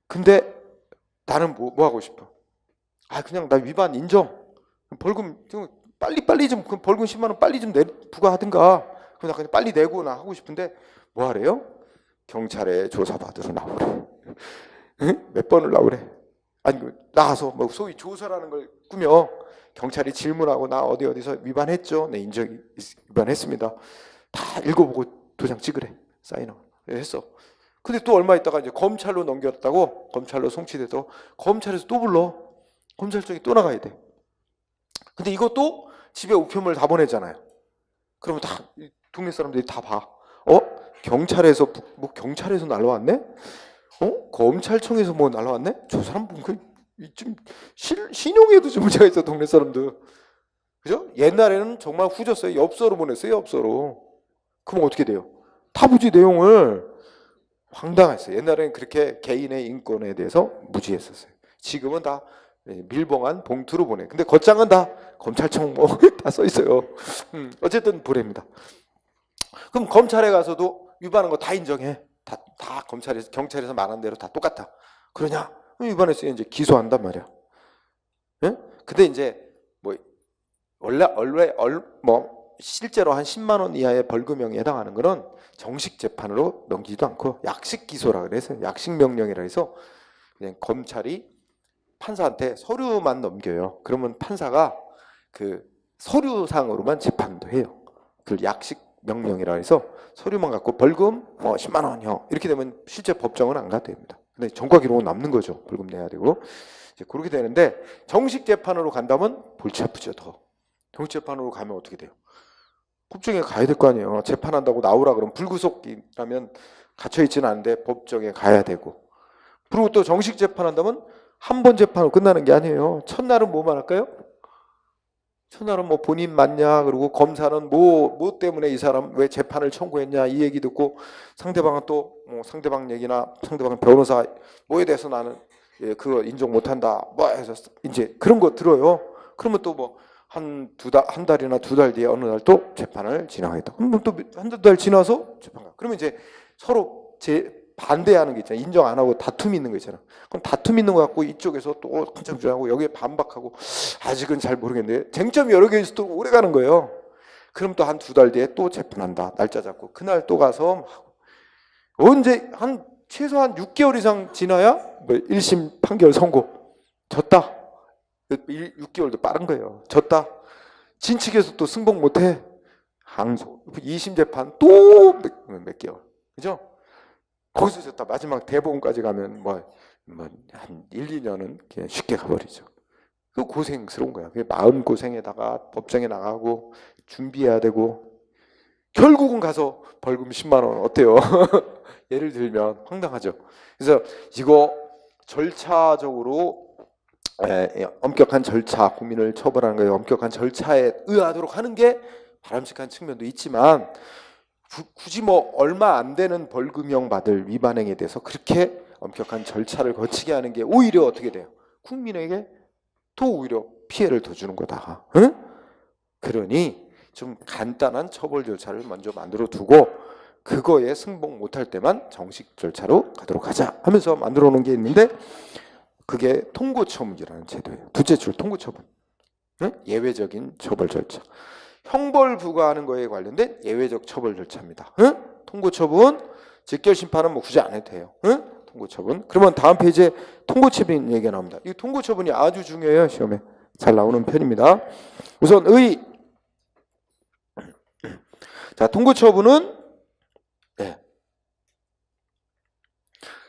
근데 나는 뭐 하고 싶어? 그냥 나 위반 인정. 벌금 좀 빨리 좀 벌금 10만 원 빨리 좀 부과하든가. 그럼 나 그냥 빨리 내고 나 하고 싶은데 뭐 하래요? 경찰에 조사받으러 나오래. 몇 번을 나오래? 아니 나가서 뭐 소위 조사라는 걸 꾸며 경찰이 질문하고 나 어디서 위반했죠? 네 위반했습니다. 다 읽어보고 도장 찍으래. 사인하고 했어. 근데 또 얼마 있다가 이제 검찰로 넘겼다고 검찰로 송치돼서 검찰에서 또 불러. 검찰청이 또 나가야 돼. 근데 이것도 집에 우편물 다 보내잖아요. 그러면 다 동네 사람들이 다 봐. 경찰에서 날라왔네? 검찰청에서 뭐 날라왔네? 저 사람 좀 신용에도 좀 문제가 있어 동네 사람들. 그죠? 옛날에는 정말 후졌어요. 엽서로 보냈어요. 엽서로. 그럼 어떻게 돼요? 타부지 내용을 황당했어요. 옛날에는 그렇게 개인의 인권에 대해서 무지했었어요. 지금은 다 밀봉한 봉투로 보내. 근데 겉장은 다 검찰청 뭐 다 써 있어요. 어쨌든 보냅니다. 그럼 검찰에 가서도 위반한 거 다 인정해. 다 검찰에서 경찰에서 말한 대로 다 똑같아. 그러냐? 위반했으니 이제 기소한단 말이야. 예? 근데 이제 뭐 원래 뭐 실제로 한 10만 원 이하의 벌금형에 해당하는 거는 정식 재판으로 넘기지도 않고 약식 기소라 그래서 약식 명령이라 해서 그냥 검찰이 판사한테 서류만 넘겨요. 그러면 판사가 그 서류상으로만 재판도 해요. 그 약식 명령이라 해서 서류만 갖고 벌금 뭐 10만 원형 이렇게 되면 실제 법정은 안 가도 됩니다. 근데 전과 기록은 남는 거죠. 벌금 내야 되고 이제 그렇게 되는데 정식 재판으로 간다면 골치 아프죠. 더 정식 재판으로 가면 어떻게 돼요? 법정에 가야 될 거 아니에요. 재판한다고 나오라 그러면 불구속이라면 갇혀 있지는 않은데 법정에 가야 되고 그리고 또 정식 재판한다면 한 번 재판으로 끝나는 게 아니에요. 첫날은 뭐만 할까요? 첫날은 뭐 본인 맞냐 그리고 검사는 뭐 때문에 이 사람 왜 재판을 청구했냐 이 얘기 듣고 상대방은 또 뭐 상대방 얘기나 상대방 변호사 뭐에 대해서 나는 그거 인정 못한다 뭐 해서 이제 그런 거 들어요. 그러면 또 뭐 한 달이나 2달 뒤에 어느 날 또 재판을 진행하겠다. 그럼 또 한두 달 지나서 재판 가. 그러면 이제 서로 반대하는 게 있잖아요. 인정 안 하고 다툼이 있는 거 있잖아요. 그럼 다툼 있는 거 갖고 이쪽에서 또 한참 주장하고 여기에 반박하고 아직은 잘 모르겠는데 쟁점이 여러 개 있어도 오래 가는 거예요. 그럼 또 한 2달 뒤에 또 재판한다. 날짜 잡고 그날 또 가서 언제 한 최소한 6개월 이상 지나야 뭐 1심 판결 선고. 졌다. 6개월도 빠른 거예요. 졌다. 진측에서 또 승복 못해. 항소. 2심 재판 또 몇 개월. 그죠? 거기서 졌다. 마지막 대법원까지 가면 한 1, 2년은 그냥 쉽게 가버리죠. 그 고생스러운 거야. 마음 고생에다가 법정에 나가고 준비해야 되고 결국은 가서 벌금 10만 원 어때요? 예를 들면 황당하죠. 그래서 이거 절차적으로 엄격한 절차, 국민을 처벌하는 거에 엄격한 절차에 의하도록 하는 게 바람직한 측면도 있지만 굳이 뭐 얼마 안 되는 벌금형 받을 위반행위에 대해서 그렇게 엄격한 절차를 거치게 하는 게 오히려 어떻게 돼요? 국민에게 또 오히려 피해를 더 주는 거다. 응? 그러니 좀 간단한 처벌 절차를 먼저 만들어 두고 그거에 승복 못할 때만 정식 절차로 가도록 하자 하면서 만들어 놓은 게 있는데 그게 통고처분이라는 제도예요. 둘째 줄 통고처분. 응? 예외적인 처벌 절차. 형벌 부과하는 거에 관련된 예외적 처벌 절차입니다. 응? 통고처분, 직결심판은 뭐 굳이 안 해도 돼요. 응? 통고처분. 그러면 다음 페이지에 통고처분 얘기가 나옵니다. 이 통고처분이 아주 중요해요. 시험에 잘 나오는 편입니다. 우선 자, 통고처분은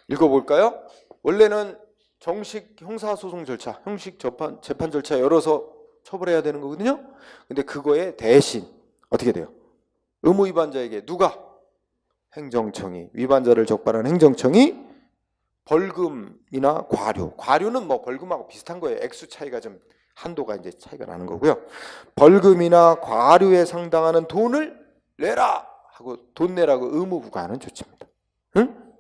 읽어볼까요? 원래는 정식 형사소송 절차, 형식 재판 절차 열어서 처벌해야 되는 거거든요. 근데 그거에 대신 어떻게 돼요? 의무 위반자에게 누가? 행정청이, 위반자를 적발한 행정청이 벌금이나 과료는 뭐 벌금하고 비슷한 거예요. 액수 차이가 좀 한도가 이제 차이가 나는 거고요. 벌금이나 과료에 상당하는 돈을 내라 하고 돈 내라고 의무 부과하는 조치입니다. 응?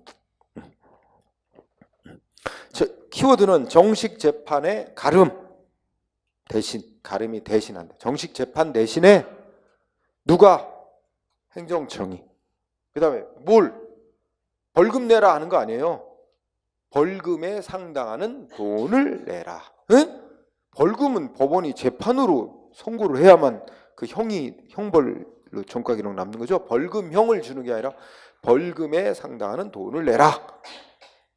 키워드는 정식 재판의 가름이 대신한다. 정식 재판 대신에 누가? 행정청이. 그 다음에 벌금 내라 하는 거 아니에요. 벌금에 상당하는 돈을 내라. 응? 벌금은 법원이 재판으로 선고를 해야만 그 형벌로 전과 기록 남는 거죠. 벌금형을 주는 게 아니라 벌금에 상당하는 돈을 내라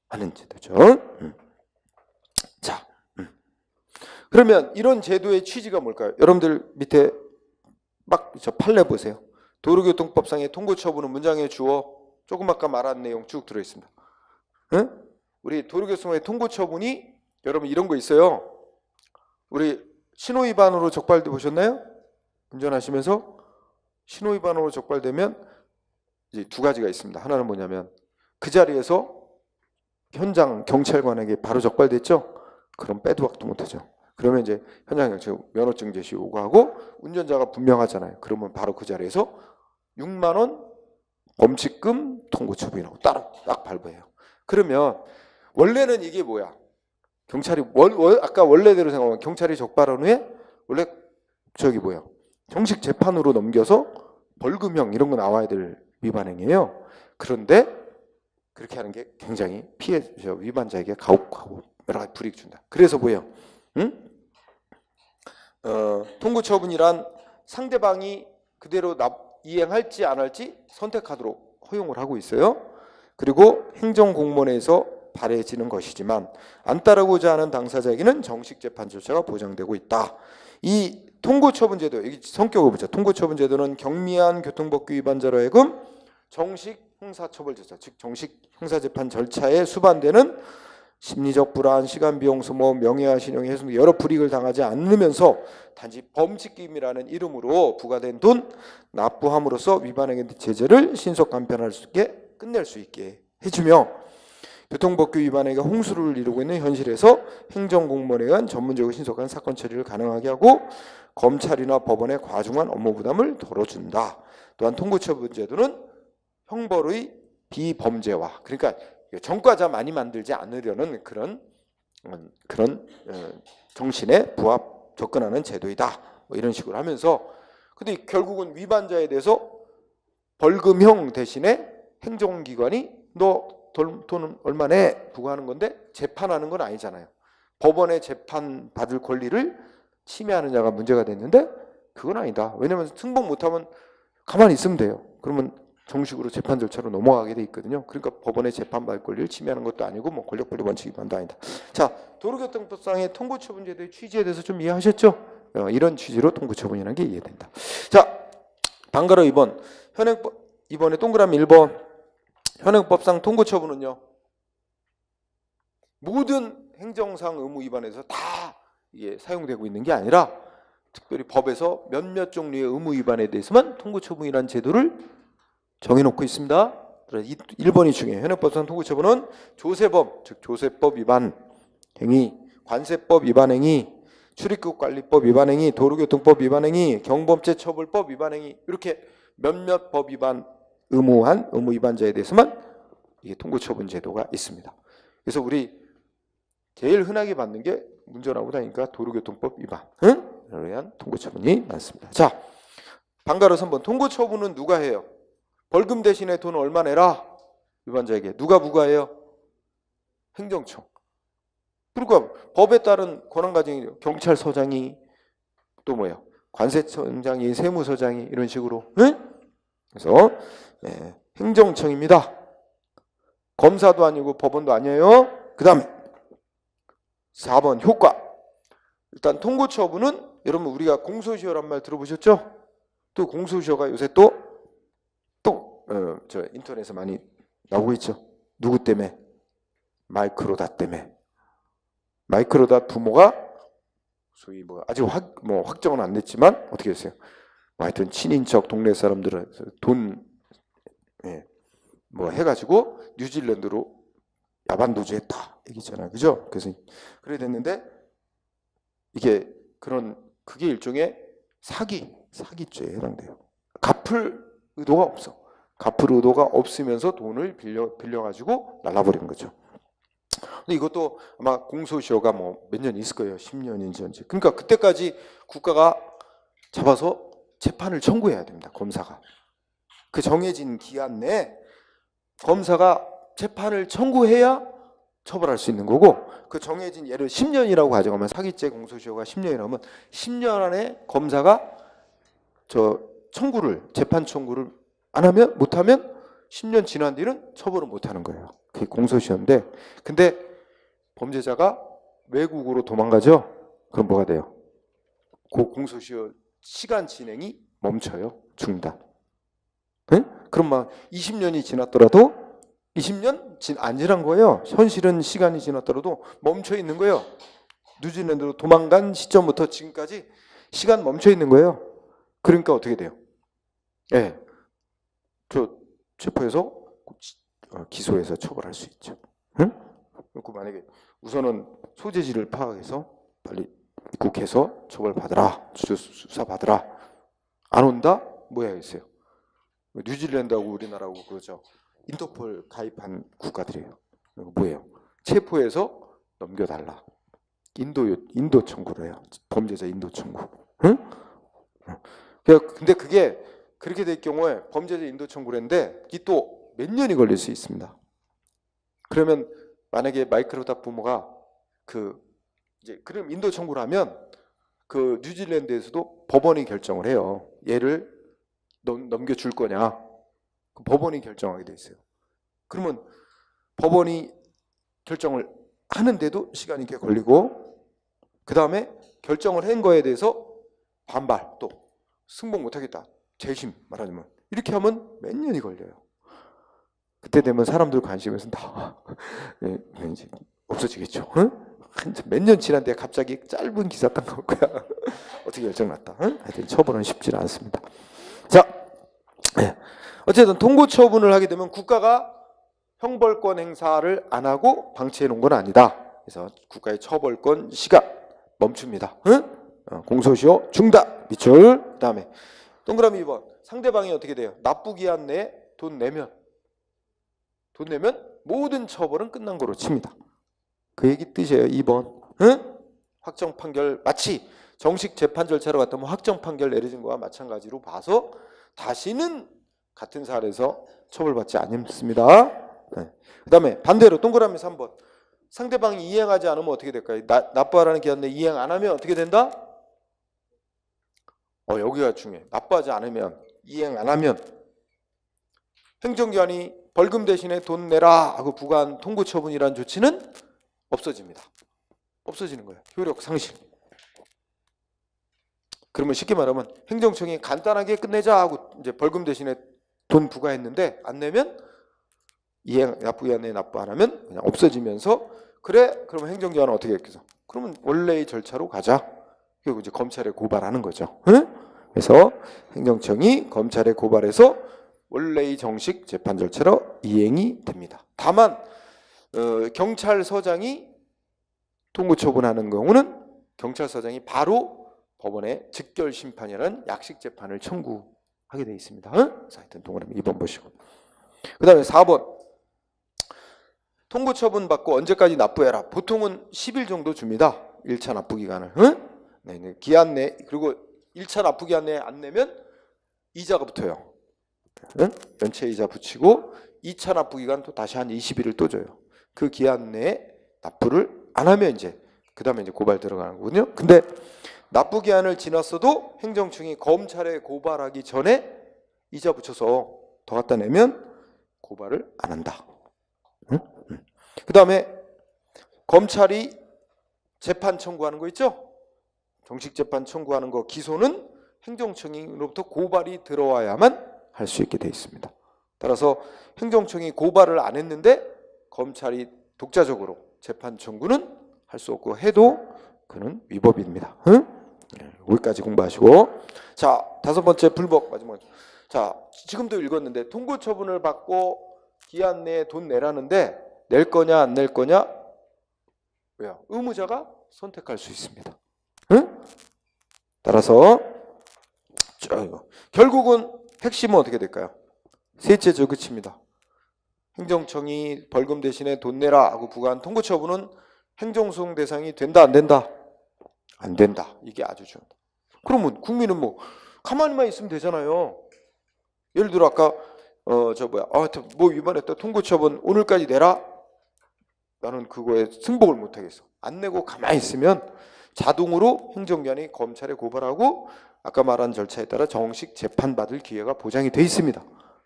하는 제도죠. 자, 그러면 이런 제도의 취지가 뭘까요? 여러분들 밑에 막 저 판례 보세요. 도로교통법상의 통고처분은 문장의 주어 조금 아까 말한 내용 쭉 들어있습니다. 응? 우리 도로교통의 통고처분이 여러분 이런 거 있어요. 우리 신호위반으로 적발돼 보셨나요? 운전하시면서 신호위반으로 적발되면 이제 두 가지가 있습니다. 하나는 뭐냐면 그 자리에서 현장 경찰관에게 바로 적발됐죠? 그럼 빼도 박도 못하죠. 그러면 이제 현장 경찰 면허증 제시 요구하고 운전자가 분명하잖아요. 그러면 바로 그 자리에서 6만 원 범칙금 통고처분이라고 따로 딱 발부해요. 그러면 원래는 이게 뭐야? 경찰이 아까 원래대로 생각하면 경찰이 적발한 후에 원래 저기 뭐야 정식 재판으로 넘겨서 벌금형 이런 거 나와야 될 위반 행위예요. 그런데 그렇게 하는 게 굉장히 위반자에게 가혹하고 여러 가지 불이익 준다. 그래서 뭐예요? 응? 통고 처분이란 상대방이 그대로 이행할지 안 할지 선택하도록 허용을 하고 있어요. 그리고 행정공무원에서 발해지는 것이지만 안 따르고자 하는 당사자에게는 정식 재판 절차가 보장되고 있다. 이 통고처분제도, 여기 성격을 보자. 통고처분제도는 경미한 교통법규 위반자로 하여금 정식 형사처벌 절차, 즉 정식 형사재판 절차에 수반되는 심리적 불안, 시간 비용 소모, 명예와 신용 훼손 등 여러 불이익을 당하지 않으면서 단지 범칙금이라는 이름으로 부과된 돈 납부함으로써 위반행위 제재를 신속 간편할 수 있게 끝낼 수 있게 해주며 교통법규 위반행위가 홍수를 이루고 있는 현실에서 행정공무원에 의한 전문적이고 신속한 사건 처리를 가능하게 하고 검찰이나 법원의 과중한 업무 부담을 덜어준다. 또한 통고처분제도는 형벌의 비범죄화, 그러니까 전과자 많이 만들지 않으려는 그런 정신에 부합 접근하는 제도이다. 뭐 이런 식으로 하면서 근데 결국은 위반자에 대해서 벌금형 대신에 행정기관이 너 돈 얼마 내 부과하는 건데 재판하는 건 아니잖아요. 법원에 재판 받을 권리를 침해하는 자가 문제가 됐는데 그건 아니다. 왜냐하면 승복 못하면 가만히 있으면 돼요. 그러면 정식으로 재판 절차로 넘어가게 돼 있거든요. 그러니까 법원의 재판받을 권리를 침해하는 것도 아니고 뭐 권력분리 원칙 위반도 아니다. 자, 도로교통법상의 통고처분제도의 취지에 대해서 좀 이해하셨죠? 이런 취지로 통고처분이라는 게 이해된다. 자, 방가로 2번 현행법, 이번에 동그라미 1번 현행법상 통고처분은요 모든 행정상 의무 위반에서 다 이게 사용되고 있는 게 아니라 특별히 법에서 몇몇 종류의 의무 위반에 대해서만 통고처분이라는 제도를 정해놓고 있습니다. 1번이 중요해요. 현행법상 통고처분은 조세범, 즉 조세법 위반 행위, 관세법 위반 행위, 출입국관리법 위반 행위, 도로교통법 위반 행위, 경범죄처벌법 위반 행위 이렇게 몇몇 법 위반 의무한 의무 위반자에 대해서만 이게 통고처분 제도가 있습니다. 그래서 우리 제일 흔하게 받는 게 문제 나오고 다니까 도로교통법 위반에 의한 통고처분이 많습니다. 자, 방가로 3번 통고처분은 누가 해요? 벌금 대신에 돈 얼마 내라? 위반자에게 누가 부과해요? 행정청. 그러니까 법에 따른 권한가정이 경찰서장이 또 뭐예요? 관세청장이, 세무서장이 이런 식으로. 그래서 행정청입니다. 검사도 아니고 법원도 아니에요. 그 다음에 4번 효과. 일단 통고처분은 여러분 우리가 공소시효란 말 들어보셨죠? 또 공소시효가 요새 저 인터넷에 많이 나오고 있죠. 누구 때문에? 마이크로닷 때문에. 마이크로닷 부모가 소위 뭐 아직 확정은 안 됐지만 어떻게 했어요? 하여튼 친인척 동네 사람들은 돈 뭐 해가지고 뉴질랜드로 야반도주했다 얘기잖아요, 그죠? 그래서 그래 됐는데 이게 그게 일종의 사기죄에 해당돼요. 갚을 의도가 없어. 갚을 의도가 없으면서 돈을 빌려가지고 날라버린 거죠. 근데 이것도 아마 공소시효가 뭐 몇 년 있을 거예요. 10년인지. 그러니까 그때까지 국가가 잡아서 재판을 청구해야 됩니다. 검사가. 그 정해진 기한 내에 검사가 재판을 청구해야 처벌할 수 있는 거고 그 정해진 예를 10년이라고 가정하면 사기죄 공소시효가 10년이라면 10년 안에 검사가 재판 청구를 안 하면 못하면 10년 지난 뒤는 처벌을 못하는 거예요. 그게 공소시효인데 근데 범죄자가 외국으로 도망가죠? 그럼 뭐가 돼요? 그 공소시효 시간 진행이 멈춰요. 중단. 네? 그럼 막 20년이 지났더라도 20년 안 지난 거예요. 현실은 시간이 지났더라도 멈춰 있는 거예요. 뉴질랜드로 도망간 시점부터 지금까지 시간 멈춰 있는 거예요. 그러니까 어떻게 돼요? 예, 체포해서 기소해서 처벌할 수 있죠. 응? 그리고 만약에 우선은 소재지를 파악해서 빨리 입국해서 처벌받으라, 수사받으라. 안 온다? 뭐 해야겠어요? 뉴질랜드하고 우리나라하고 그거죠. 인터폴 가입한 국가들이에요. 뭐예요? 체포해서 넘겨달라. 인도 청구를 해요. 범죄자 인도 청구. 응? 근데 그게 그렇게 될 경우에 범죄자 인도 청구를 했는데 이 또 몇 년이 걸릴 수 있습니다. 그러면 만약에 마이크로다 부모가 이제 그럼 인도 청구를 하면 그 뉴질랜드에서도 법원이 결정을 해요. 얘를 넘겨줄 거냐. 법원이 결정하게 돼 있어요. 그러면 법원이 결정을 하는데도 시간이 꽤 걸리고 그 다음에 결정을 한 거에 대해서 반발 또 승복 못하겠다. 재심 말하자면 이렇게 하면 몇 년이 걸려요. 그때 되면 사람들 관심에서 다 이제 없어지겠죠. 응? 몇 년 지났는데 갑자기 짧은 기사 딱 나올 거야. 어떻게 결정났다. 응? 하여튼 처분은 쉽지는 않습니다. 자, 어쨌든 통고 처분을 하게 되면 국가가 형벌권 행사를 안 하고 방치해 놓은 건 아니다. 그래서 국가의 처벌권 시가 멈춥니다. 응? 공소시효 중단 미출. 그다음에 동그라미 2번 상대방이 어떻게 돼요? 납부기한 내에 돈 내면 모든 처벌은 끝난 거로 칩니다. 그 얘기 뜻이에요. 2번. 응? 확정 판결 마치 정식 재판 절차로 갔다면 확정 판결 내려진 거와 마찬가지로 봐서 다시는 같은 사안에서 처벌받지 않습니다. 네. 그 다음에 반대로 동그라미 3번 상대방이 이행하지 않으면 어떻게 될까요? 납부하라는 기한 내에 이행 안 하면 어떻게 된다? 여기가 중요해. 납부하지 않으면 이행 안 하면 행정기관이 벌금 대신에 돈 내라 하고 부과한 통고처분이라는 조치는 없어집니다. 없어지는 거예요. 효력 상실. 그러면 쉽게 말하면 행정청이 간단하게 끝내자 하고 이제 벌금 대신에 돈 부과했는데 안 내면 이행 납부기한 내에 납부 안 하면 그냥 없어지면서 그래 그러면 행정기관은 어떻게 했겠어? 그러면 원래의 절차로 가자. 그리고 이제 검찰에 고발하는 거죠. 응? 그래서 행정청이 검찰에 고발해서 원래의 정식 재판 절차로 이행이 됩니다. 다만 경찰서장이 통고처분하는 경우는 경찰서장이 바로 법원에 즉결심판이라는 약식재판을 청구하게 되어 있습니다. 응? 자, 하여튼 동그라미 2번 보시고 그 다음에 4번 통고처분 받고 언제까지 납부해라. 보통은 10일 정도 줍니다. 1차 납부기간을. 응? 네, 기한 내 그리고 1차 납부기한 내에 안 내면 이자가 붙어요. 응? 연체이자 붙이고 2차 납부기간 또 다시 한 20일을 또 줘요. 그 기한 내에 납부를 안 하면 이제 그 다음에 이제 고발 들어가는 거거든요. 근데 납부기한을 지났어도 행정청이 검찰에 고발하기 전에 이자 붙여서 더 갖다 내면 고발을 안 한다. 응? 그 다음에 검찰이 재판 청구하는 거 있죠? 정식 재판 청구하는 거 기소는 행정청으로부터 고발이 들어와야만 할 수 있게 돼 있습니다. 따라서 행정청이 고발을 안 했는데 검찰이 독자적으로 재판 청구는 할 수 없고 해도 그는 위법입니다. 응? 여기까지 공부하시고 자 5번째 불법 마지막. 자 지금도 읽었는데 통고처분을 받고 기한 내에 돈 내라는데 낼 거냐 안 낼 거냐 왜요? 의무자가 선택할 수 있습니다. 응? 따라서 결국은 핵심은 어떻게 될까요? 셋째죠. 끝입니다. 행정청이 벌금 대신에 돈 내라 하고 부과한 통고처분은 행정소송 대상이 된다 안 된다? 안 된다. 이게 아주 중요합니다. 그러면 국민은 뭐 가만히만 있으면 되잖아요. 예를 들어 아까 뭐 위반했다 통고처분 오늘까지 내라. 나는 그거에 승복을 못 하겠어. 안 내고 가만히 있으면 자동으로 행정기관이 검찰에 고발하고 아까 말한 절차에 따라 정식 재판받을 기회가 보장이 돼 있습니다.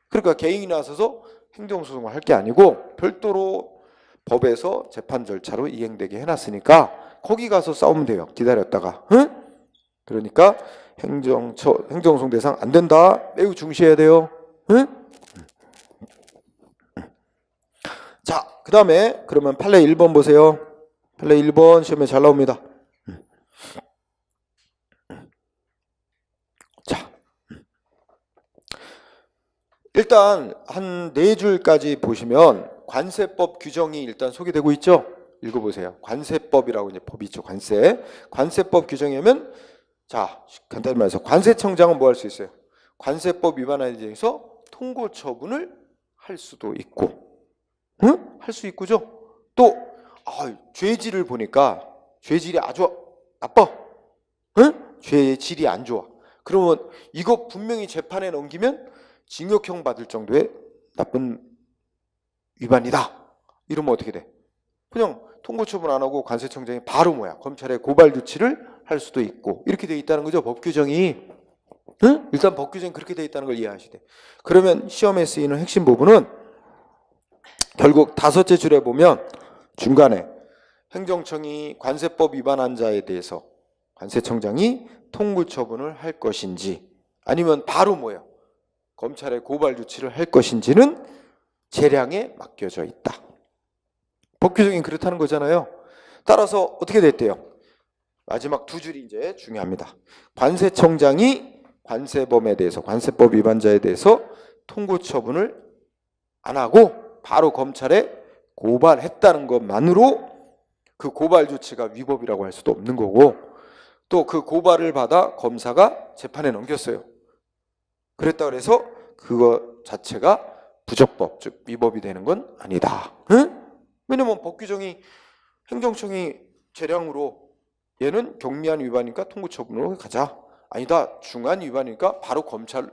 그러니까 개인이 나서서 행정소송을 할 게 아니고 별도로 법에서 재판 절차로 이행되게 해놨으니까 거기 가서 싸우면 돼요. 기다렸다가. 응? 그러니까 행정소송 대상 안 된다. 매우 중시해야 돼요. 응? 자, 그 다음에 그러면 판례 1번 보세요. 판례 1번 시험에 잘 나옵니다. 자, 일단 한 4줄까지 보시면 관세법 규정이 일단 소개되고 있죠. 읽어보세요. 관세법이라고 이제 법이 있죠. 관세법 규정이면 자 간단히 말해서 관세청장은 뭐 할 수 있어요? 관세법 위반에 대해서 통고 처분을 할 수도 있고, 응? 할 수 있고죠. 또 죄질을 보니까 죄의 질이 아주 나빠. 응? 죄의 질이 안 좋아. 그러면 이거 분명히 재판에 넘기면 징역형 받을 정도의 나쁜 위반이다. 이러면 어떻게 돼? 그냥 통고 처분 안 하고 관세청장이 바로 검찰에 고발 조치를 할 수도 있고 이렇게 돼 있다는 거죠. 법 규정이. 응? 일단 법 규정이 그렇게 돼 있다는 걸 이해하시되. 그러면 시험에 쓰이는 핵심 부분은 결국 5째 줄에 보면 중간에 행정청이 관세법 위반한 자에 대해서 관세청장이 통고 처분을 할 것인지 아니면 바로 검찰에 고발 조치를 할 것인지는 재량에 맡겨져 있다. 법 규정이 그렇다는 거잖아요. 따라서 어떻게 됐대요? 마지막 2줄이 이제 중요합니다. 관세청장이 관세범에 대해서 관세법 위반자에 대해서 통고 처분을 안 하고 바로 검찰에 고발했다는 것만으로 그 고발 조치가 위법이라고 할 수도 없는 거고 또 그 고발을 받아 검사가 재판에 넘겼어요. 그랬다 그래서 그거 자체가 부적법, 즉 위법이 되는 건 아니다. 응? 왜냐면 법 규정이 행정청이 재량으로 얘는 경미한 위반이니까 통고 처분으로 가자. 아니다, 중한 위반이니까 바로 검찰에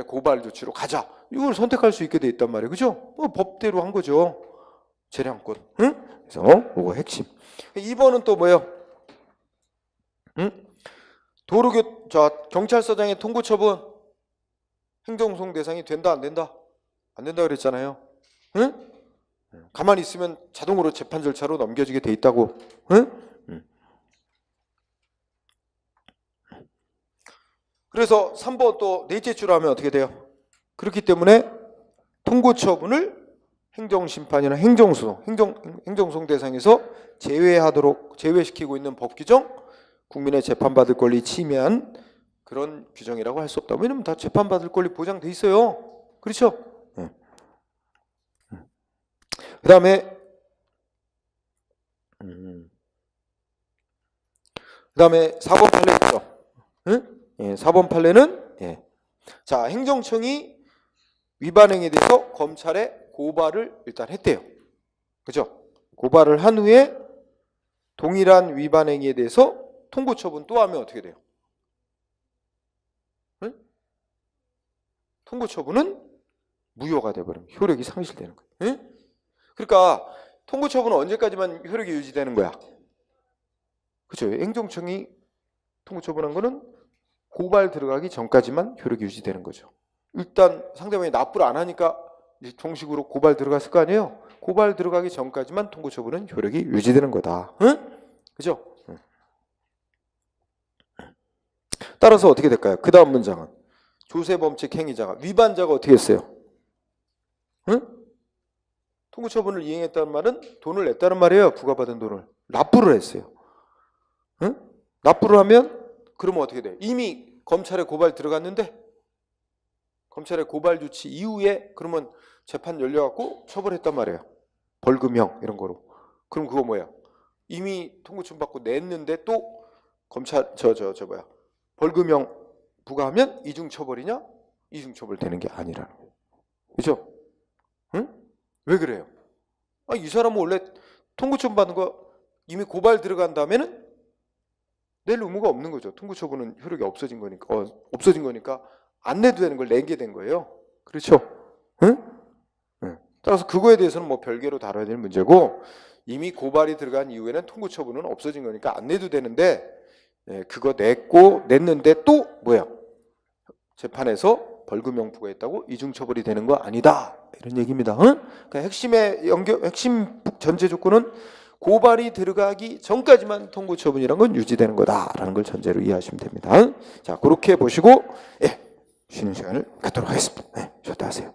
고발 조치로 가자. 이걸 선택할 수 있게 돼 있단 말이에요. 그죠? 법대로 한 거죠. 재량권. 응? 그래서 그거 핵심. 2번은 또 응? 경찰서장의 통고 처분 행정소송 대상이 된다 안 된다? 안 된다 그랬잖아요. 응? 가만히 있으면 자동으로 재판 절차로 넘겨지게 돼 있다고. 응? 그래서 3번 또 넷째 줄 하면 어떻게 돼요? 그렇기 때문에 통고 처분을 행정심판이나 행정소송 대상에서 제외시키고 있는 법 규정, 국민의 재판받을 권리 침해한 그런 규정이라고 할 수 없다. 왜냐면 다 재판받을 권리 보장돼 있어요. 그렇죠? 그 다음에 4번 판례 있죠. 응? 4번 판례는 자, 행정청이 위반행위에 대해서 검찰에 고발을 일단 했대요. 그죠? 고발을 한 후에 동일한 위반행위에 대해서 통고 처분 또 하면 어떻게 돼요? 응? 통고 처분은 무효가 돼버리면 효력이 상실되는 거예요. 응? 그러니까 통고 처분은 언제까지만 효력이 유지되는 거야? 그죠? 행정청이 통고 처분한 거는 고발 들어가기 전까지만 효력이 유지되는 거죠. 일단 상대방이 납부를 안 하니까 정식으로 고발 들어갔을 거 아니에요? 고발 들어가기 전까지만 통고 처분은 효력이 유지되는 거다. 응? 그죠? 따라서 어떻게 될까요? 그 다음 문장은 조세범칙 행위자가 위반자가 어떻게 했어요? 응? 통고 처분을 이행했다는 말은 돈을 냈다는 말이에요. 부과받은 돈을 납부를 했어요. 응? 납부를 하면 그러면 어떻게 돼? 이미 검찰에 고발 들어갔는데 검찰의 고발 조치 이후에 그러면 재판 열려갖고 처벌했단 말이에요. 벌금형 이런 거로. 그럼 그거 이미 통고처분 받고 냈는데 또 검찰 벌금형 부과하면 이중처벌이냐? 이중처벌 되는 게 아니라는 거예요. 그죠? 응? 왜 그래요? 이 사람은 원래 통고처분 받은 거 이미 고발 들어간 다음에는 낼 의무가 없는 거죠. 통고처분은 효력이 없어진 거니까 안 내도 되는 걸 내게 된 거예요. 그렇죠? 응? 응. 따라서 그거에 대해서는 별개로 다뤄야 될 문제고 이미 고발이 들어간 이후에는 통고처분은 없어진 거니까 안 내도 되는데 그거 냈는데 또 재판에서 벌금형 부과했다고 이중처벌이 되는 거 아니다. 이런 얘기입니다. 응? 그러니까 핵심 전제 조건은 고발이 들어가기 전까지만 통고 처분이란 건 유지되는 거다라는 걸 전제로 이해하시면 됩니다. 자, 그렇게 보시고 쉬는 시간을 갖도록 하겠습니다. 쉬었다 하세요.